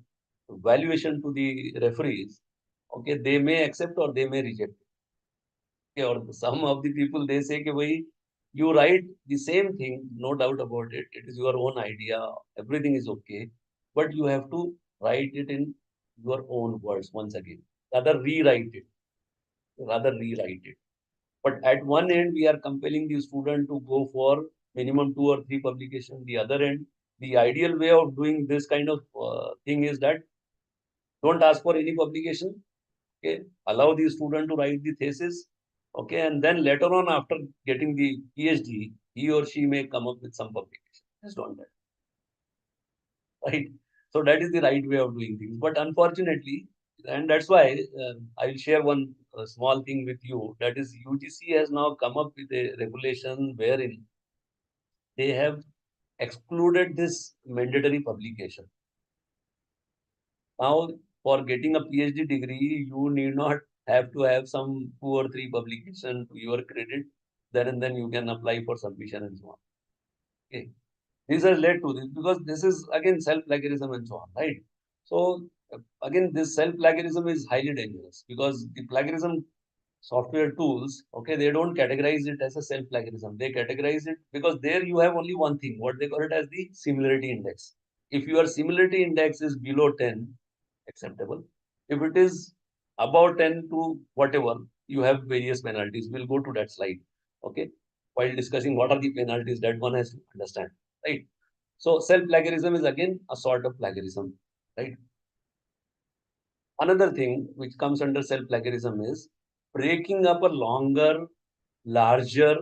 valuation to the referees, okay, they may accept or they may reject. Okay, or some of the people they say, okay, you write the same thing, no doubt about it. It is your own idea. Everything is okay, but you have to write it in your own words once again. Rather rewrite it. Rather rewrite it. But at one end, we are compelling the student to go for minimum 2 or 3 publications. The other end, the ideal way of doing this kind of thing is that don't ask for any publication. Okay, allow the student to write the thesis. Okay, and then later on, after getting the PhD, he or she may come up with some publication. Just on that, right? So that is the right way of doing things. But unfortunately, and that's why I will share one small thing with you. That is, UGC has now come up with a regulation wherein they have excluded this mandatory publication. Now, for getting a PhD degree, you need not have to have some 2 or 3 publications to your credit. Then and then you can apply for submission and so on. Okay. These are led to this because this is again self-plagiarism and so on, right? So again, this self-plagiarism is highly dangerous because the plagiarism software tools, okay, they don't categorize it as a self-plagiarism. They categorize it because there you have only one thing, what they call it as the similarity index. If your similarity index is below 10, acceptable. If it is above 10 to whatever, you have various penalties. We'll go to that slide, okay, while discussing what are the penalties that one has to understand, right? So self-plagiarism is again a sort of plagiarism, right? Another thing which comes under self-plagiarism is breaking up a longer, larger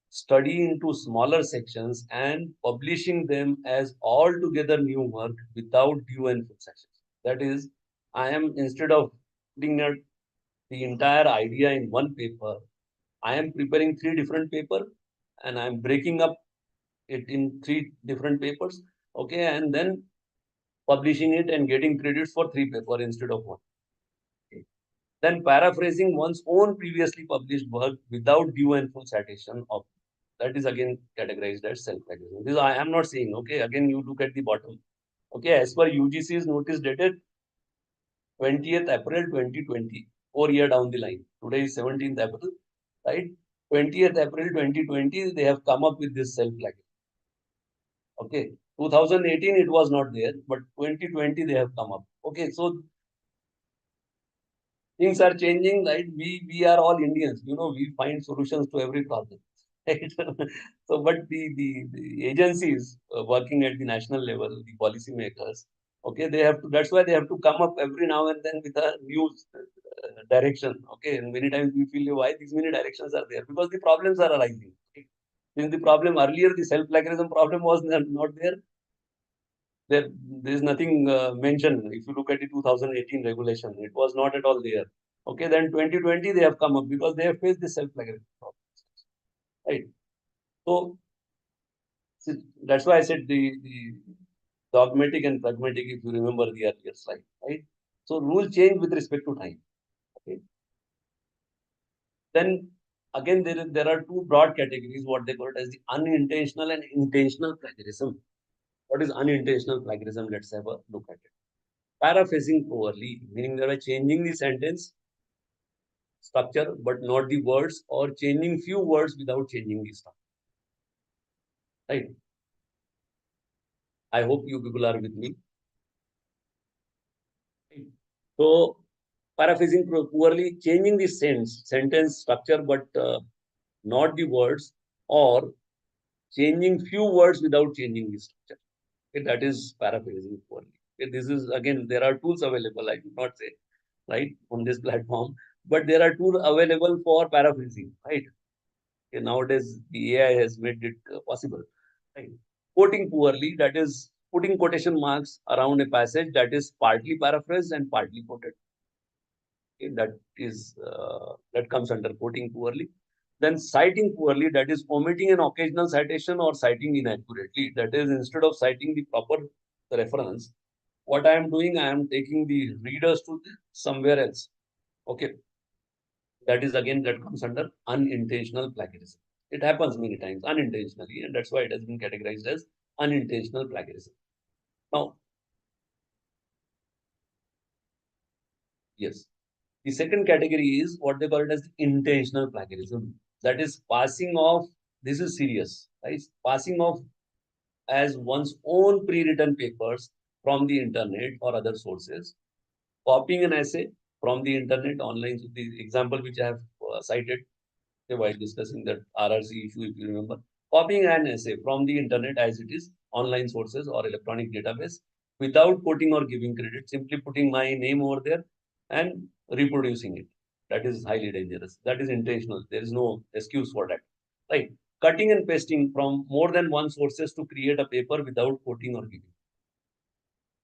study into smaller sections and publishing them as altogether new work without due and full sections. That is, I am instead of putting out the entire idea in one paper, I am preparing 3 different papers and I am breaking up it in 3 different papers, okay, and then publishing it and getting credits for 3 papers instead of one. Okay. Then paraphrasing one's own previously published work without due and full citation of that is again categorized as self-plagiarism. This I am not saying, okay, again you look at the bottom. Okay, as per UGC's notice dated 20th April 2020, 4 year down the line. Today is 17th April, right? 20th April 2020, they have come up with this self-plagiarism. Okay, 2018 it was not there, but 2020 they have come up. Okay, so things are changing, right? We are all Indians, we find solutions to every problem. Right? So, but the agencies working at the national level, the policy makers, okay, they have to. That's why they have to come up every now and then with a new direction. Okay, and many times we feel why these many directions are there because the problems are arising. Okay? Since the problem earlier, the self-plagiarism problem was not there. There is nothing mentioned. If you look at the 2018 regulation, it was not at all there. Okay, then 2020 they have come up because they have faced this self-plagiarism problem, right? So that's why I said the dogmatic and pragmatic. If you remember the earlier slide, right? So rules change with respect to time. Okay, then again there are 2 broad categories. What they call it as the unintentional and intentional plagiarism. What is unintentional plagiarism? Let's have a look at it. Paraphrasing poorly, meaning they are changing the sentence structure but not the words, or changing few words without changing the structure. Right? I hope you people are with me. Right? So paraphrasing poorly, changing the sentence structure, but not the words, or changing few words without changing the structure. Okay, that is paraphrasing poorly. Okay, this is again, there are tools available, I do not say, right, on this platform, but there are tools available for paraphrasing, right? Okay, nowadays, the AI has made it possible, right? Quoting poorly, that is putting quotation marks around a passage that is partly paraphrased and partly quoted. Okay, that comes under quoting poorly. Then citing poorly, that is omitting an occasional citation or citing inaccurately. That is, instead of citing the proper reference, what I am doing, I am taking the readers to somewhere else. Okay, that is again, that comes under unintentional plagiarism. It happens many times unintentionally, and that's why it has been categorized as unintentional plagiarism. Now, yes, the second category is what they call it as intentional plagiarism. That is passing off. This is serious, right? Passing off as one's own pre-written papers from the internet or other sources, copying an essay from the internet online. So the example which I have cited while discussing that RRC issue, if you remember, copying an essay from the internet as it is, online sources or electronic database, without quoting or giving credit, simply putting my name over there and reproducing it. That is highly dangerous. That is intentional. There is no excuse for that. Right? Cutting and pasting from more than one sources to create a paper without quoting or giving.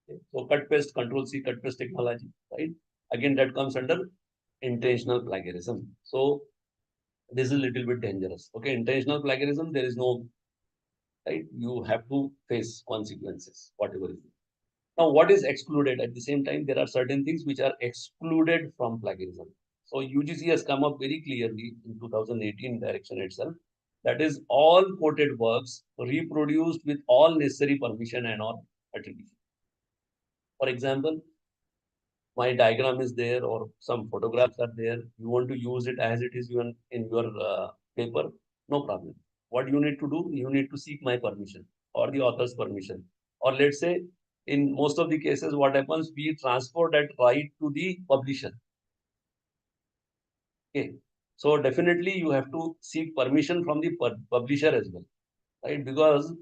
Okay. So cut paste, control C, cut paste technology, right? Again, that comes under intentional plagiarism. So this is a little bit dangerous. Okay, intentional plagiarism, there is no, right? You have to face consequences, whatever it is. Now, what is excluded? At the same time, there are certain things which are excluded from plagiarism. So UGC has come up very clearly in 2018 direction itself. That is, all quoted works reproduced with all necessary permission and or attribution. For example, my diagram is there or some photographs are there. You want to use it as it is even in your paper, no problem. What you need to do, you need to seek my permission or the author's permission. Or let's say, in most of the cases, what happens, we transfer that right to the publisher. Okay. So definitely you have to seek permission from the publisher as well, right? Because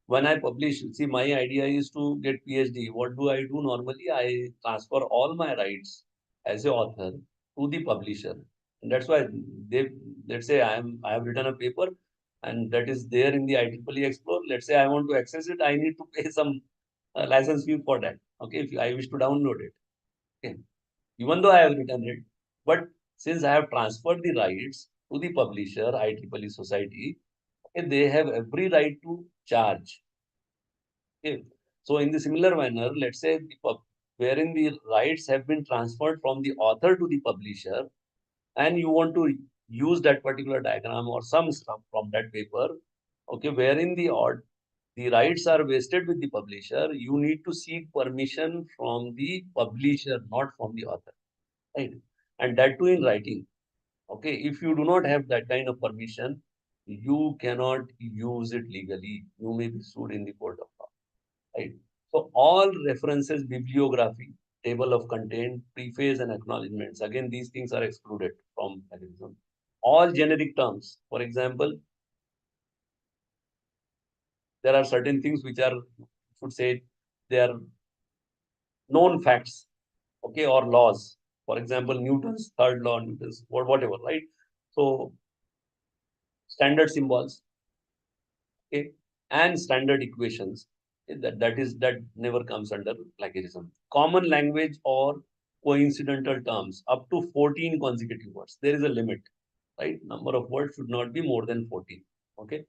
when I publish, see, my idea is to get PhD. What do I do normally? I transfer all my rights as a author to the publisher. And that's why they, let's say I have written a paper and that is there in the IEEE Explore. Let's say I want to access it, I need to pay some license fee for that. Okay, if I wish to download it. Okay. Even though I have written it, but since I have transferred the rights to the publisher, IEEE Society, okay, they have every right to charge. Okay. So in the similar manner, let's say wherein the rights have been transferred from the author to the publisher, and you want to use that particular diagram or some stuff from that paper, okay, wherein the rights are vested with the publisher, you need to seek permission from the publisher, not from the author, right? And that too in writing. Okay, if you do not have that kind of permission, you cannot use it legally. You may be sued in the court of law. Right. So all references, bibliography, table of content, preface and acknowledgements. Again, these things are excluded from plagiarism. All generic terms. For example, there are certain things which are, should say, they are known facts, okay, or laws. For example, Newton's third law, Newton's or whatever, right? So standard symbols, okay, and standard equations. That never comes under plagiarism. Common language or coincidental terms up to 14 consecutive words. There is a limit, right? Number of words should not be more than 14. Okay,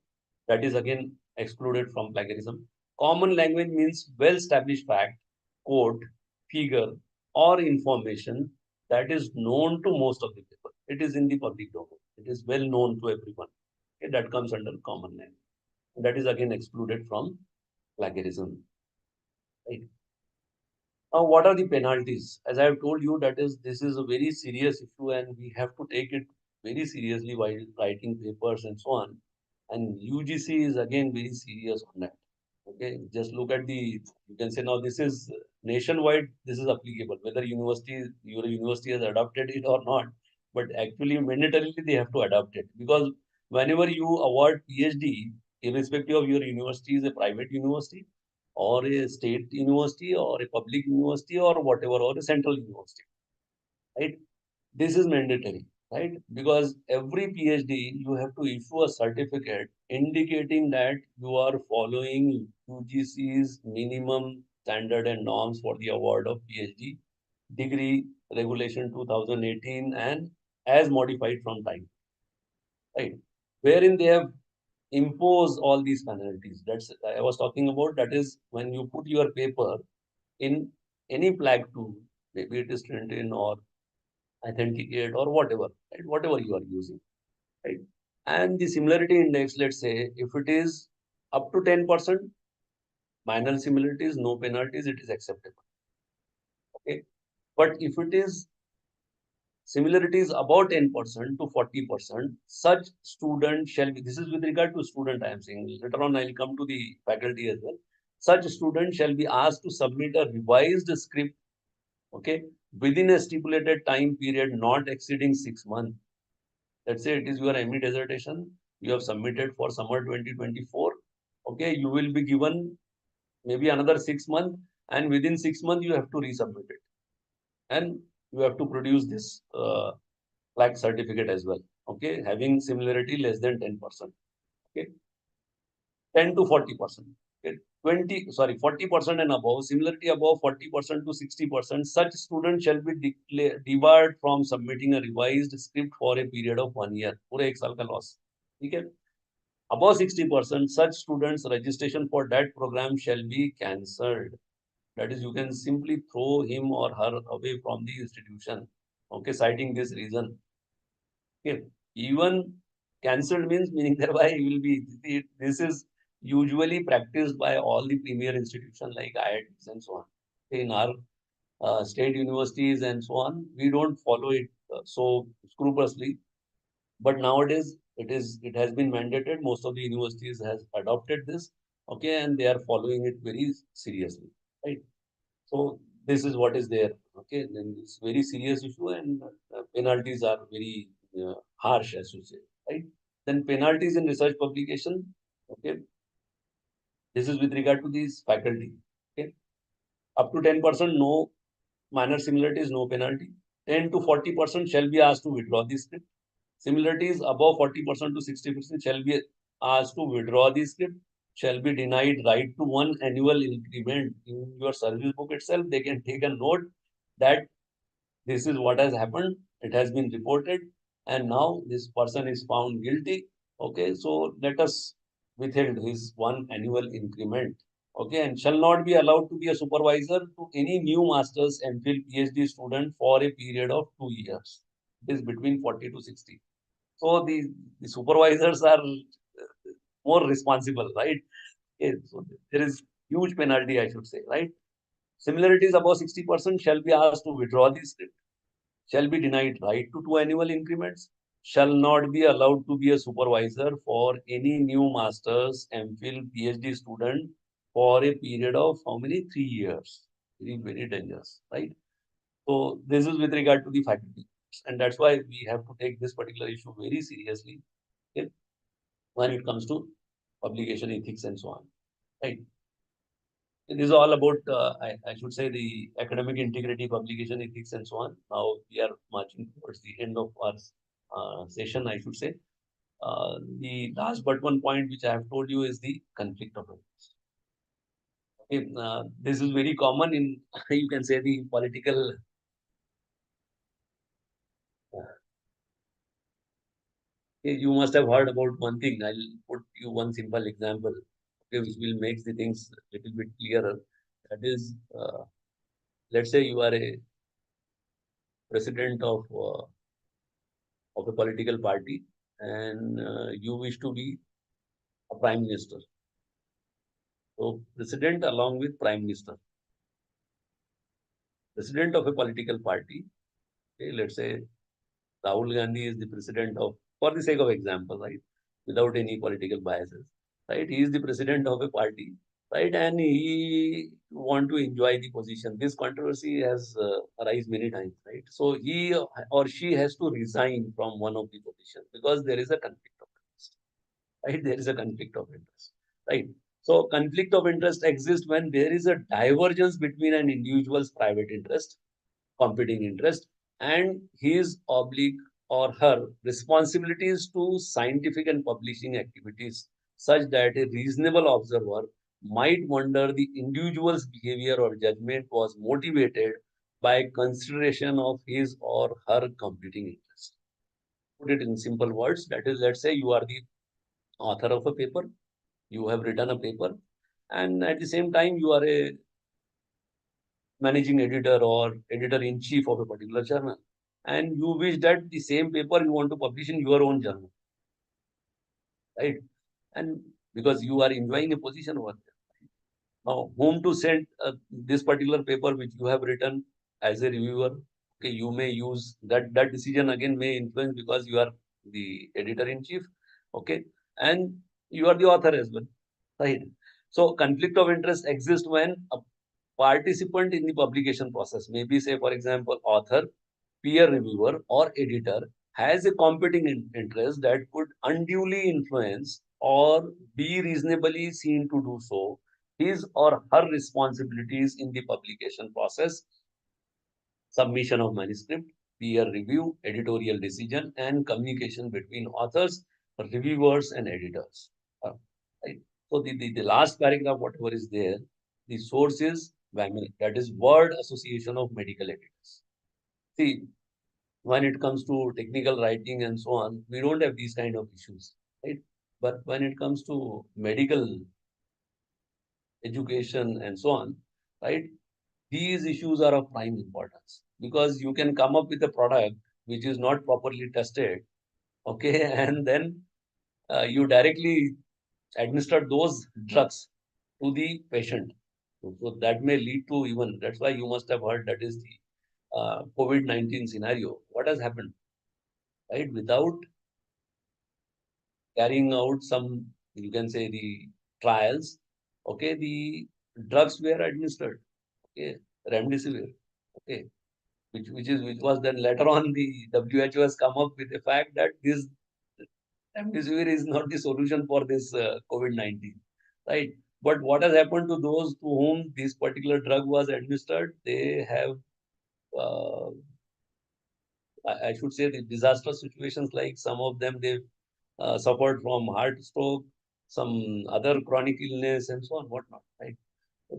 that is again excluded from plagiarism. Common language means well-established fact, quote, figure, or information that is known to most of the people. It is in the public domain. It is well known to everyone. Okay, that comes under common language. That is again excluded from plagiarism. Right. Now, what are the penalties? As I have told you, that is, this is a very serious issue, and we have to take it very seriously while writing papers and so on. And UGC is again very serious on that. Okay, just look at you can say now this is nationwide, this is applicable, whether your university has adopted it or not, but actually mandatorily they have to adopt it, because whenever you award PhD, irrespective of your university is a private university or a state university or a public university or whatever, or a central university, right? This is mandatory, right? Because every PhD, you have to issue a certificate indicating that you are following UGC's minimum standard and norms for the award of PhD degree regulation 2018 and as modified from time, right? Wherein they have imposed all these penalties. That's I was talking about. That is when you put your paper in any flag tool, maybe it is Trentin or Authenticate or whatever, right? Whatever you are using, right? And the similarity index, let's say, if it is up to 10%, minor similarities, no penalties, it is acceptable. Okay. But if it is similarities about 10% to 40%, such student shall be, this is with regard to student, I am saying. Later on, I'll come to the faculty as well. Such student shall be asked to submit a revised script, okay, within a stipulated time period not exceeding 6 months. Let's say it is your ME dissertation, you have submitted for summer 2024. Okay, you will be given maybe another 6 months, and within 6 months, you have to resubmit it. And you have to produce this flag certificate as well. Okay, having similarity less than 10%. Okay, 10 to 40%. Okay, 40% and above, similarity above 40% to 60%, such student shall be debarred from submitting a revised script for a period of 1 year. पूरे एक साल का loss. Okay. Above 60%, such students' registration for that program shall be cancelled. That is, you can simply throw him or her away from the institution. Okay, citing this reason. Okay, even cancelled means meaning thereby he will be. This is usually practiced by all the premier institutions like IITs and so on. In our state universities and so on, we don't follow it so scrupulously. But nowadays, it has been mandated. Most of the universities has adopted this, okay, and they are following it very seriously, right? So this is what is there, okay. Then it's very serious issue, and penalties are very harsh, as you say, right? Then penalties in research publication, okay. This is with regard to these faculty, okay. Up to 10%, no minor similarities, no penalty. 10 to 40% shall be asked to withdraw the script. Similarities above 40% to 60% shall be asked to withdraw the script, shall be denied right to one annual increment. In your service book itself, they can take a note that this is what has happened, it has been reported, and now this person is found guilty. Okay, so let us withhold his one annual increment. Okay, and shall not be allowed to be a supervisor to any new master's, MPhil, PhD student for a period of 2 years. It is between 40 to 60. So the supervisors are more responsible, right? Okay, so there is huge penalty, I should say, right? Similarities above 60% shall be asked to withdraw the script, shall be denied right to 2 annual increments, shall not be allowed to be a supervisor for any new master's, MPhil, PhD student for a period of how many? 3 years. Very, very dangerous, right? So this is with regard to the faculty. And that's why we have to take this particular issue very seriously, okay, when it comes to publication ethics and so on, right? This is all about, I should say, the academic integrity, publication ethics, and so on. Now we are marching towards the end of our session, I should say. The last but one point which I have told you is the conflict of interest. Okay, this is very common in, you can say, the political. You must have heard about one thing. I'll put you one simple example, okay, which will make the things a little bit clearer. That is, let's say you are a president of a political party, and you wish to be a prime minister. So, president along with prime minister, president of a political party. Okay, let's say Rahul Gandhi is the president of, for the sake of example, right, without any political biases, right? He is the president of a party, right? And he want to enjoy the position. This controversy has arisen many times, right? So he or she has to resign from one of the positions because there is a conflict of interest, right? There is a conflict of interest, right? So conflict of interest exists when there is a divergence between an individual's private interest, competing interest, and his oblique or her responsibilities to scientific and publishing activities, such that a reasonable observer might wonder the individual's behavior or judgment was motivated by consideration of his or her competing interest. Put it in simple words, that is, let's say you are the author of a paper, you have written a paper, and at the same time you are a managing editor or editor in chief of a particular journal, and you wish that the same paper you want to publish in your own journal, right? And because you are enjoying a position over there. Now, whom to send this particular paper which you have written as a reviewer? Okay, you may use that. That decision again may influence because you are the editor in chief. Okay, and you are the author as well, right? So conflict of interest exists when a participant in the publication process, maybe say for example author, peer reviewer, or editor, has a competing interest that could unduly influence or be reasonably seen to do so his or her responsibilities in the publication process, submission of manuscript, peer review, editorial decision, and communication between authors, reviewers, and editors. Right? So the last paragraph, whatever is there, the source is WAML, that is Word Association of Medical Editors. See, when it comes to technical writing and so on, we don't have these kind of issues, right? But when it comes to medical education and so on, right? These issues are of prime importance because you can come up with a product which is not properly tested, okay, and then you directly administer those drugs to the patient. So that may lead to even, that's why you must have heard that is the COVID-19 scenario. What has happened, right? Without carrying out some, you can say the trials, okay, the drugs were administered, okay, remdesivir, okay, which was then later on the WHO has come up with the fact that this remdesivir is not the solution for this COVID-19, right? But what has happened to those to whom this particular drug was administered? They have, uh, I should say, the disastrous situations. Like some of them, they suffered from heart stroke, some other chronic illness, and so on, whatnot, right?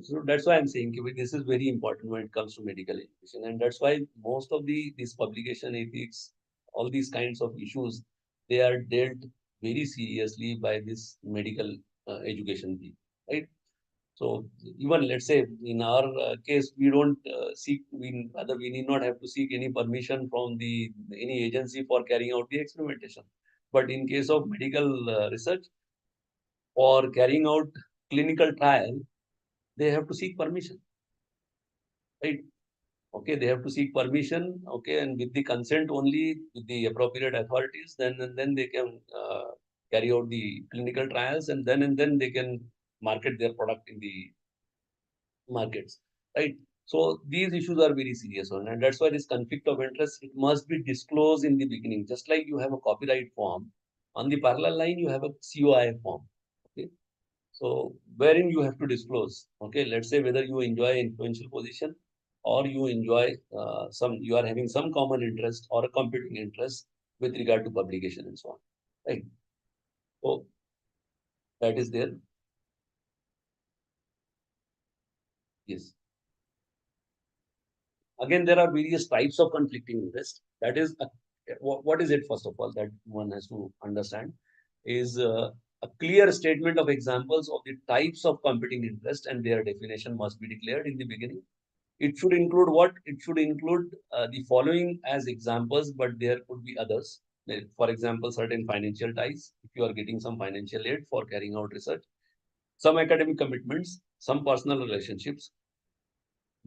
So that's why I'm saying this is very important when it comes to medical education, and that's why most of these publication ethics, all these kinds of issues, they are dealt very seriously by this medical education people, right? So even let's say in our case, we don't we need not have to seek any permission from the any agency for carrying out the experimentation. But in case of medical research or carrying out clinical trial, they have to seek permission, right? Okay, they have to seek permission, okay, and with the consent only with the appropriate authorities, then they can carry out the clinical trials, and then they can market their product in the markets, right? So these issues are very serious one, and that's why this conflict of interest, it must be disclosed in the beginning. Just like you have a copyright form, on the parallel line you have a COI form. Okay, so wherein you have to disclose. Okay, let's say whether you enjoy influential position or you enjoy you are having some common interest or a competing interest with regard to publication and so on, right? So that is there. Yes. Again, there are various types of conflicting interest. That is, what is it, first of all, that one has to understand is a clear statement of examples of the types of competing interest, and their definition must be declared in the beginning. It should include what? It should include the following as examples, but there could be others. For example, certain financial ties, if you are getting some financial aid for carrying out research, some academic commitments, some personal relationships,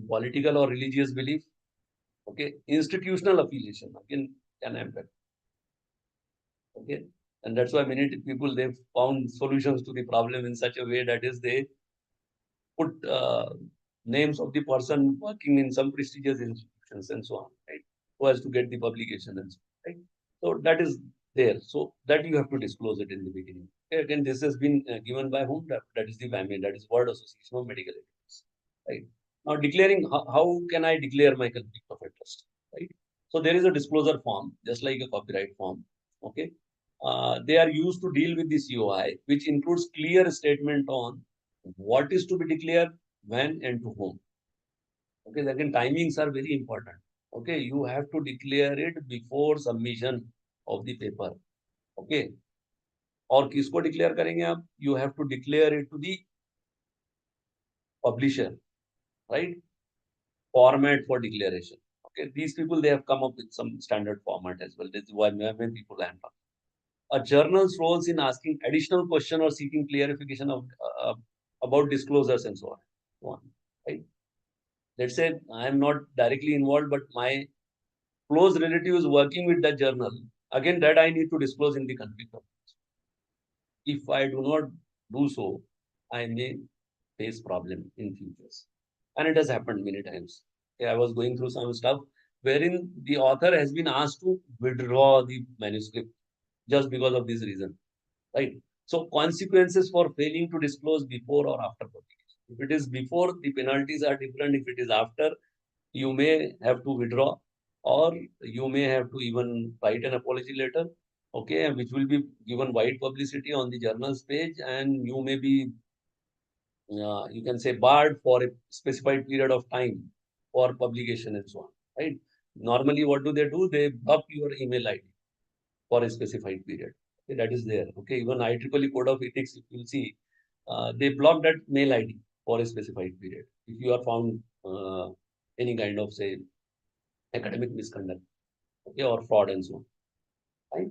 political or religious belief, okay, institutional affiliation, again, can happen, okay, and that's why many people they've found solutions to the problem in such a way that is they put names of the person working in some prestigious institutions and so on, right? Who has to get the publication and so on, right? So that is there. So that you have to disclose it in the beginning. Okay, again, this has been given by whom? That is the WAME, that is World Association of Medical Ethics, right? Now declaring, how can I declare my conflict of interest, right? So there is a disclosure form, just like a copyright form, okay? They are used to deal with the COI, which includes clear statement on what is to be declared, when, and to whom. Okay, again, timings are very important. Okay, you have to declare it before submission of the paper. Okay, और किसको declare करेंगे आप? You have to declare it to the publisher, right? Format for declaration. Okay, these people, they have come up with some standard format as well. This is why many people are talking. A journal's roles in asking additional question or seeking clarification of about disclosures and so on, right? Let's say I am not directly involved, but my close relative is working with that journal. Again, that I need to disclose in the conflict of interest. If I do not do so, I may face problem in futures, and it has happened many times. Okay, I was going through some stuff wherein the author has been asked to withdraw the manuscript just because of this reason, right? So consequences for failing to disclose before or after publication. If it is before, the penalties are different. If it is after, you may have to withdraw, or you may have to even write an apology letter, okay, which will be given wide publicity on the journal's page, and you may be, you can say, barred for a specified period of time for publication and so on, right? Normally, what do? They block your email ID for a specified period. Okay, that is there. Okay, even IEEE Code of Ethics, if you see, they block that mail ID for a specified period if you are found any kind of, say, academic misconduct, okay, or fraud and so on, right?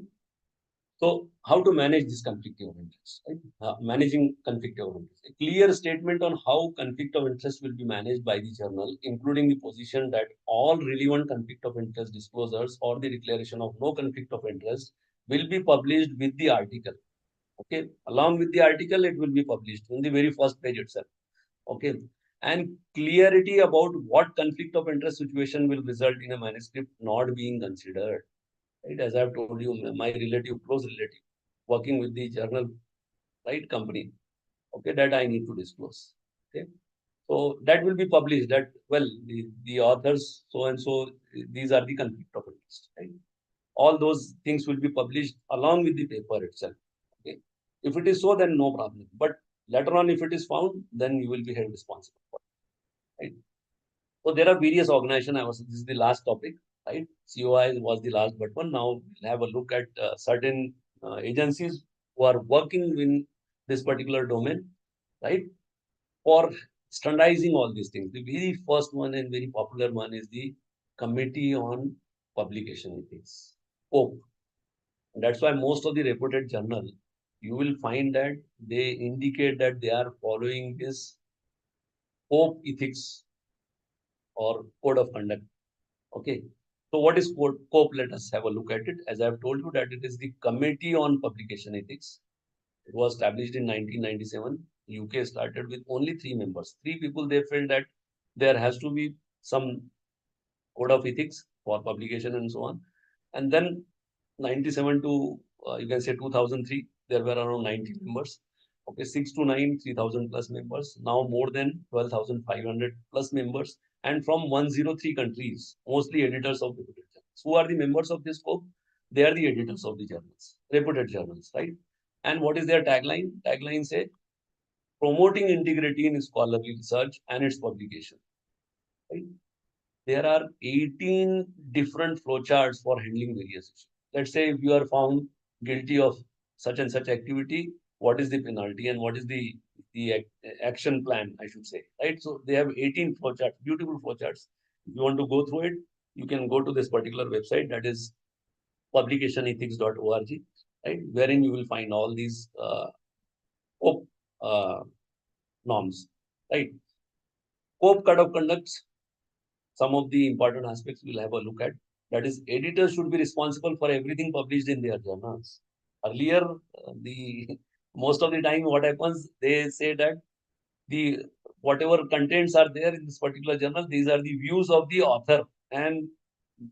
So how to manage this conflict of interest, right? Managing conflict of interest. A clear statement on how conflict of interest will be managed by the journal, including the position that all relevant conflict of interest disclosures or the declaration of no conflict of interest will be published with the article. Okay, along with the article, it will be published on the very first page itself. Okay, and clarity about what conflict of interest situation will result in a manuscript not being considered. Right, as I've told you, my relative, close relative, working with the journal, right, company. Okay, that I need to disclose. Okay, so that will be published. That, well, the authors so and so, these are the conflict of interest. Right, all those things will be published along with the paper itself. Okay, if it is so, then no problem. But later on, if it is found, then you will be held responsible for it. Right. So there are various organizations. This is the last topic, right? COI was the last but one. Now we'll have a look at certain agencies who are working in this particular domain, right? For standardizing all these things. The very first one and very popular one is the Committee on Publication Ethics, COPE. And that's why most of the reputed journal, you will find that they indicate that they are following this COPE ethics or code of conduct. Okay. So what is COPE? Let us have a look at it. As I have told you that it is the Committee on Publication Ethics. It was established in 1997. UK started with only 3 members. 3 people, they felt that there has to be some code of ethics for publication and so on. And then 97 to, you can say 2003, there were around 90 members. Okay, 6 to 9, 3,000 plus members. Now more than 12,500 plus members. And from 103 countries, mostly editors of reputed journals. Who are the members of this COPE? They are the editors of the journals, reputed journals, right? And what is their tagline? Tagline say, promoting integrity in scholarly research and its publication, right? There are 18 different flowcharts for handling various issues. Let's say if you are found guilty of such and such activity, what is the penalty and what is the action plan, I should say, right? So they have 18 flowcharts, beautiful flowcharts. If you want to go through it, you can go to this particular website, that is publicationethics.org, right? Wherein you will find all these COPE norms, right? COPE code of conducts. Some of the important aspects we'll have a look at. That is, editors should be responsible for everything published in their journals. Earlier, the most of the time, what happens, they say that the whatever contents are there in this particular journal, these are the views of the author, and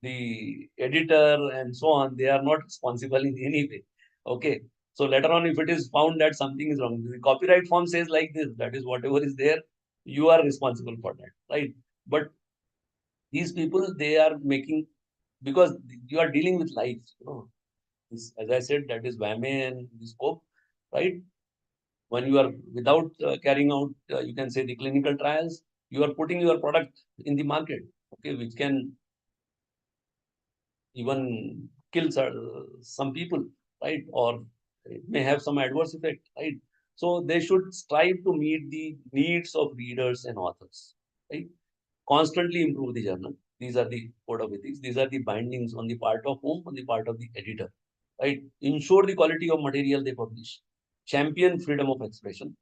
the editor and so on. They are not responsible in any way. Okay. So later on, if it is found that something is wrong, the copyright form says like this, that is whatever is there, you are responsible for that, right? But these people, they are making, because you are dealing with life, This, as I said, that is WAME and the scope, right? When you are without carrying out, you can say the clinical trials, you are putting your product in the market, okay, which can even kill some people, right? Or it may have some adverse effect, right? So they should strive to meet the needs of readers and authors, right? Constantly improve the journal. These are the code of ethics. These are the bindings on the part of whom? On the part of the editor, right? Ensure the quality of material they publish. Champion freedom of expression.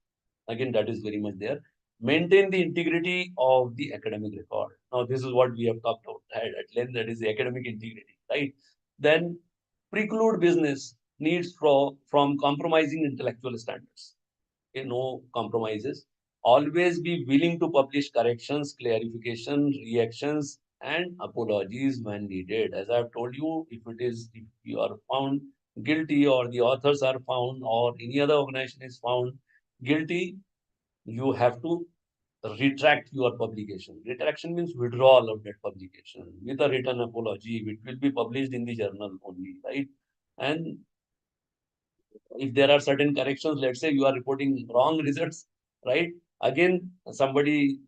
Again, that is very much there. Maintain the integrity of the academic record. Now, this is what we have talked about at length, that is the academic integrity, right? Then preclude business needs from compromising intellectual standards. Okay, no compromises. Always be willing to publish corrections, clarification, reactions, and apologies when needed. As I've told you, if you are found guilty, or the authors are found, or any other organization is found guilty, you have to retract your publication. Retraction means withdrawal of that publication with a written apology, which will be published in the journal only, right? And if there are certain corrections, let's say you are reporting wrong results, right? Again, somebody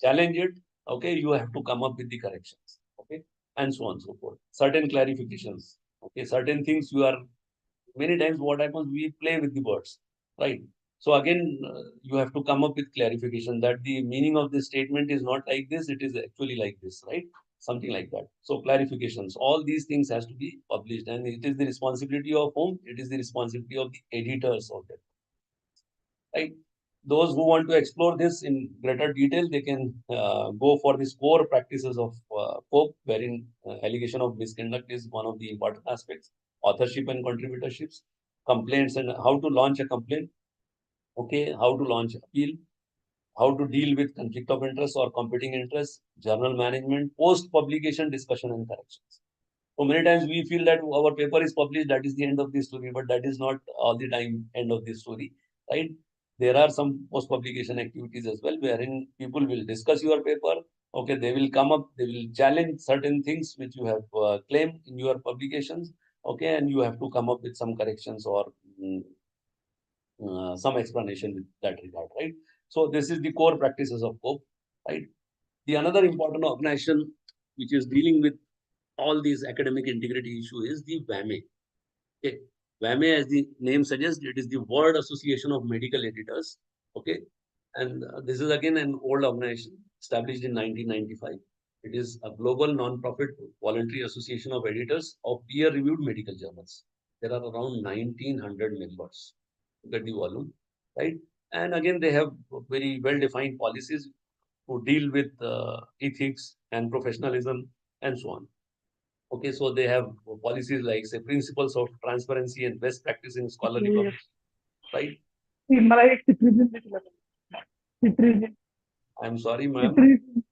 challenge it, okay, you have to come up with the corrections, okay, and so on and so forth. Certain clarifications, okay, certain things you are, many times what happens, we play with the words, right? So again, you have to come up with clarification that the meaning of this statement is not like this, it is actually like this, right? Something like that. So clarifications, all these things has to be published, and it is the responsibility of whom? It is the responsibility of the editors of that, right? Those who want to explore this in greater detail, they can go for the core practices of COPE, wherein allegation of misconduct is one of the important aspects, authorship and contributorships, complaints and how to launch a complaint, okay, how to launch appeal, how to deal with conflict of interest or competing interests, journal management, post-publication discussion and corrections. So many times we feel that our paper is published, that is the end of the story, but that is not all the time end of the story, right? There are some post-publication activities as well, wherein people will discuss your paper. Okay, they will come up, they will challenge certain things which you have claimed in your publications. Okay, and you have to come up with some corrections or some explanation with that regard, right? So this is the core practices of COPE, right? The another important organization which is dealing with all these academic integrity issue is the WAME. Okay. WAME, as the name suggests, it is the World Association of Medical Editors. Okay. And this is again an old organization established in 1995. It is a global non-profit voluntary association of editors of peer-reviewed medical journals. There are around 1,900 members. Look at the volume, right? And again, they have very well-defined policies to deal with ethics and professionalism and so on. Okay, so they have policies like, say, principles of transparency and best practice in scholarly publishing, right? मला एक citrizens भेटलं. Citizen. I'm sorry, ma'am. Citizen.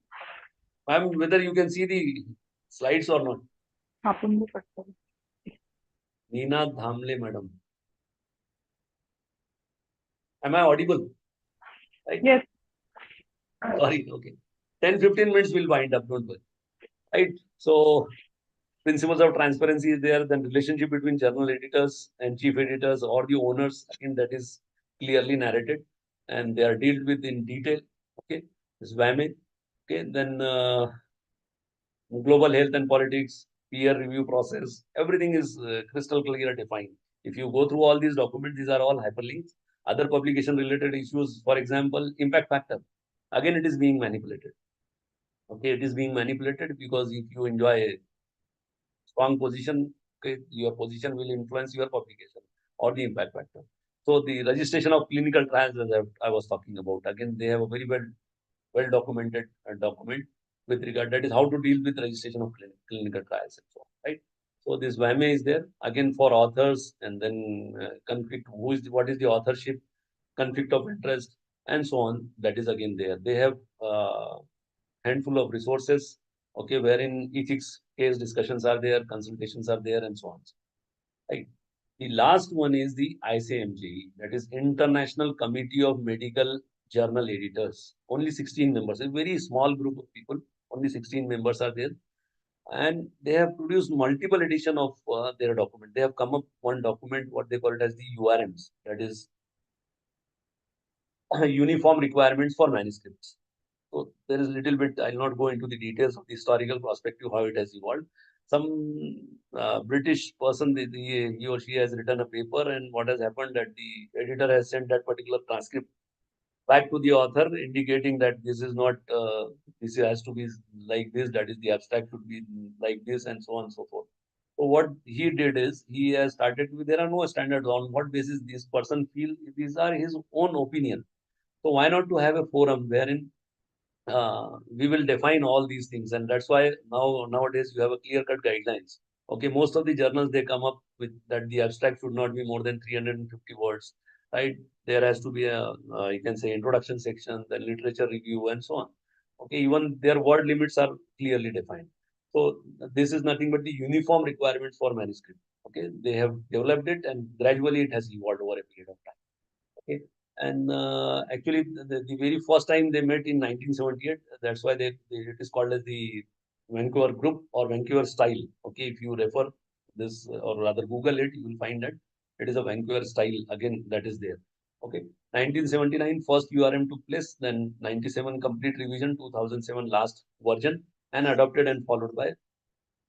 Ma'am, whether you can see the slides or not. आपण बघू शकतो. Neena Dhamle, madam. Am I audible? Right? Yes. Sorry, okay. 10-15 minutes will wind up, don't worry. Right? So, principles of transparency is there, then relationship between journal editors and chief editors or the owners, again, that is clearly narrated and they are dealt with in detail. Okay, this WAME. Okay, then global health and politics, peer review process, everything is crystal clear defined. If you go through all these documents, these are all hyperlinks. Other publication related issues, for example, impact factor. Again, it is being manipulated. Okay, it is being manipulated because if you enjoy a strong position, okay, your position will influence your publication or the impact factor. So the registration of clinical trials, as I was talking about, again, they have a very well documented document with regard, that is how to deal with registration of clinical trials and so on, right? So this WAME is there again for authors, and then conflict. What is the authorship? Conflict of interest, and so on. That is again there. They have handful of resources, okay, wherein ethics case discussions are there, consultations are there, and so on. Right. The last one is the ICMJE, that is International Committee of Medical Journal Editors. Only 16 members, a very small group of people. Only 16 members are there, and they have produced multiple edition of their document. They have come up one document, what they call it as the URMs, that is Uniform Requirements for Manuscripts. So there is a little bit, I'll not go into the details of the historical perspective, how it has evolved. Some British person, he or she has written a paper, and what has happened that the editor has sent that particular transcript back to the author, indicating that this is not, this has to be like this, that is the abstract should be like this, and so on and so forth. So what he did is, he has started with, there are no standards on what basis this person feel, these are his own opinion. So why not to have a forum wherein we will define all these things, and that's why nowadays you have a clear-cut guidelines. Okay, most of the journals, they come up with that the abstract should not be more than 350 words, right? There has to be a you can say introduction section, then literature review, and so on. Okay, even their word limits are clearly defined. So this is nothing but the uniform requirements for manuscript. Okay, they have developed it, and gradually it has evolved over a period of time. Okay. And actually, the very first time they met in 1978, that's why it is called as the Vancouver Group or Vancouver Style. Okay, if you refer this or rather Google it, you will find that it is a Vancouver Style. Again, that is there. Okay, 1979 first URM took place, then 97 complete revision, 2007 last version, and adopted and followed by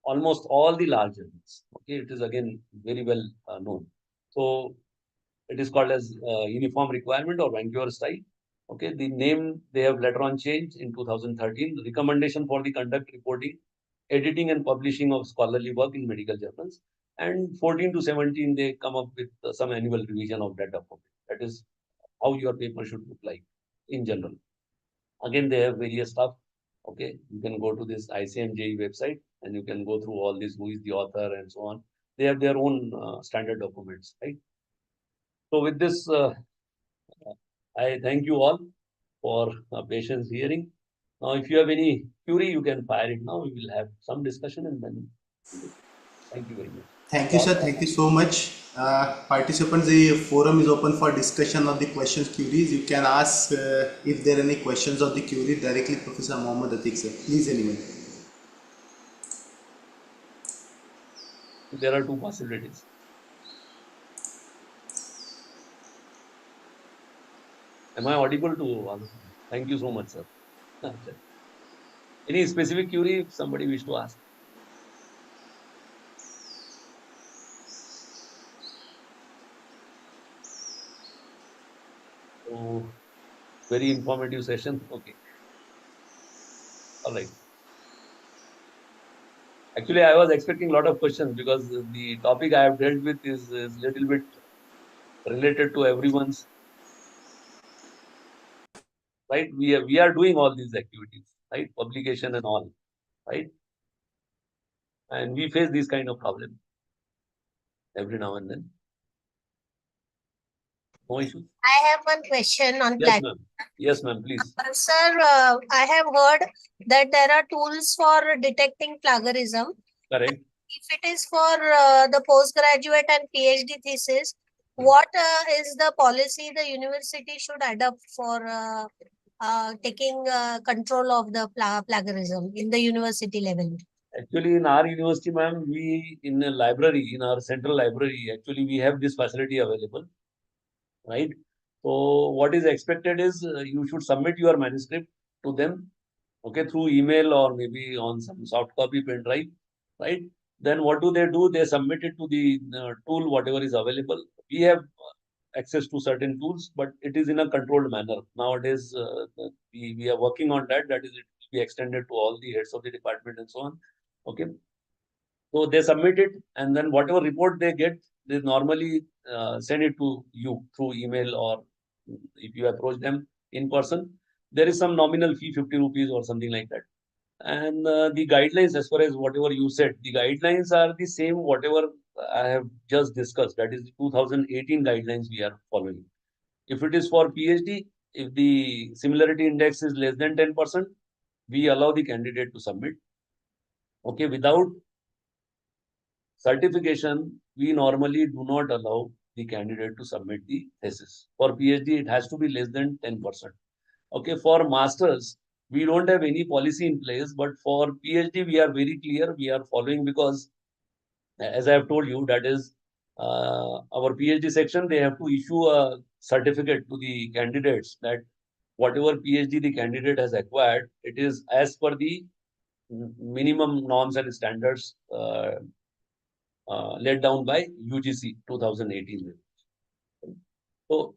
almost all the large journals. Okay, it is again very well known. So it is called as uniform requirement or Vancouver style. Okay, the name they have later on changed in 2013. Recommendation for the conduct, reporting, editing, and publishing of scholarly work in medical journals. And 14 to 17, they come up with some annual revision of that document. That is how your paper should look like in general. Again, they have various stuff. Okay, you can go to this ICMJE website and you can go through all this, who is the author and so on. They have their own standard documents, right? So with this, I thank you all for patience hearing. Now, if you have any query, you can fire it now. We will have some discussion and then thank you very much. Thank you, sir. Thank you so much. Participants, the forum is open for discussion of the questions, queries. You can ask if there are any questions of the query directly Professor Mohammad Atique, sir. Please, anyone. There are two possibilities. Am I audible to answer? Thank you so much, sir. Any specific query if somebody wish to ask? So, very informative session. Okay. All right. Actually, I was expecting a lot of questions because the topic I have dealt with is little bit related to everyone's. Right? We are doing all these activities, right? Publication and all, right? And we face these kind of problems every now and then. No issues? I have one question on Yes, that. ma'am. Yes, ma'am, please. Sir, I have heard that there are tools for detecting plagiarism. Correct. If it is for the postgraduate and PhD thesis, what is the policy the university should adopt for taking control of the plagiarism in the university level? Actually, in our university, ma'am, we in a library, in our central library, actually we have this facility available, right? So what is expected is you should submit your manuscript to them, okay, through email or maybe on some soft copy pen drive, right? Then what do? They submit it to the tool, whatever is available. We have access to certain tools, but it is in a controlled manner. Nowadays, we are working on that. That is, it will be extended to all the heads of the department and so on. Okay. So they submit it, and then whatever report they get, they normally send it to you through email, or if you approach them in person, there is some nominal fee, 50 rupees or something like that. And the guidelines, as far as whatever you said, the guidelines are the same, whatever I have just discussed. That is the 2018 guidelines we are following. If it is for PhD, if the similarity index is less than 10%, we allow the candidate to submit. Okay, without certification, we normally do not allow the candidate to submit the thesis. For PhD, it has to be less than 10%. Okay, for masters, we don't have any policy in place, but for PhD, we are very clear. We are following because, as I have told you, that is our PhD section. They have to issue a certificate to the candidates that whatever PhD the candidate has acquired, it is as per the minimum norms and standards laid down by UGC 2018. So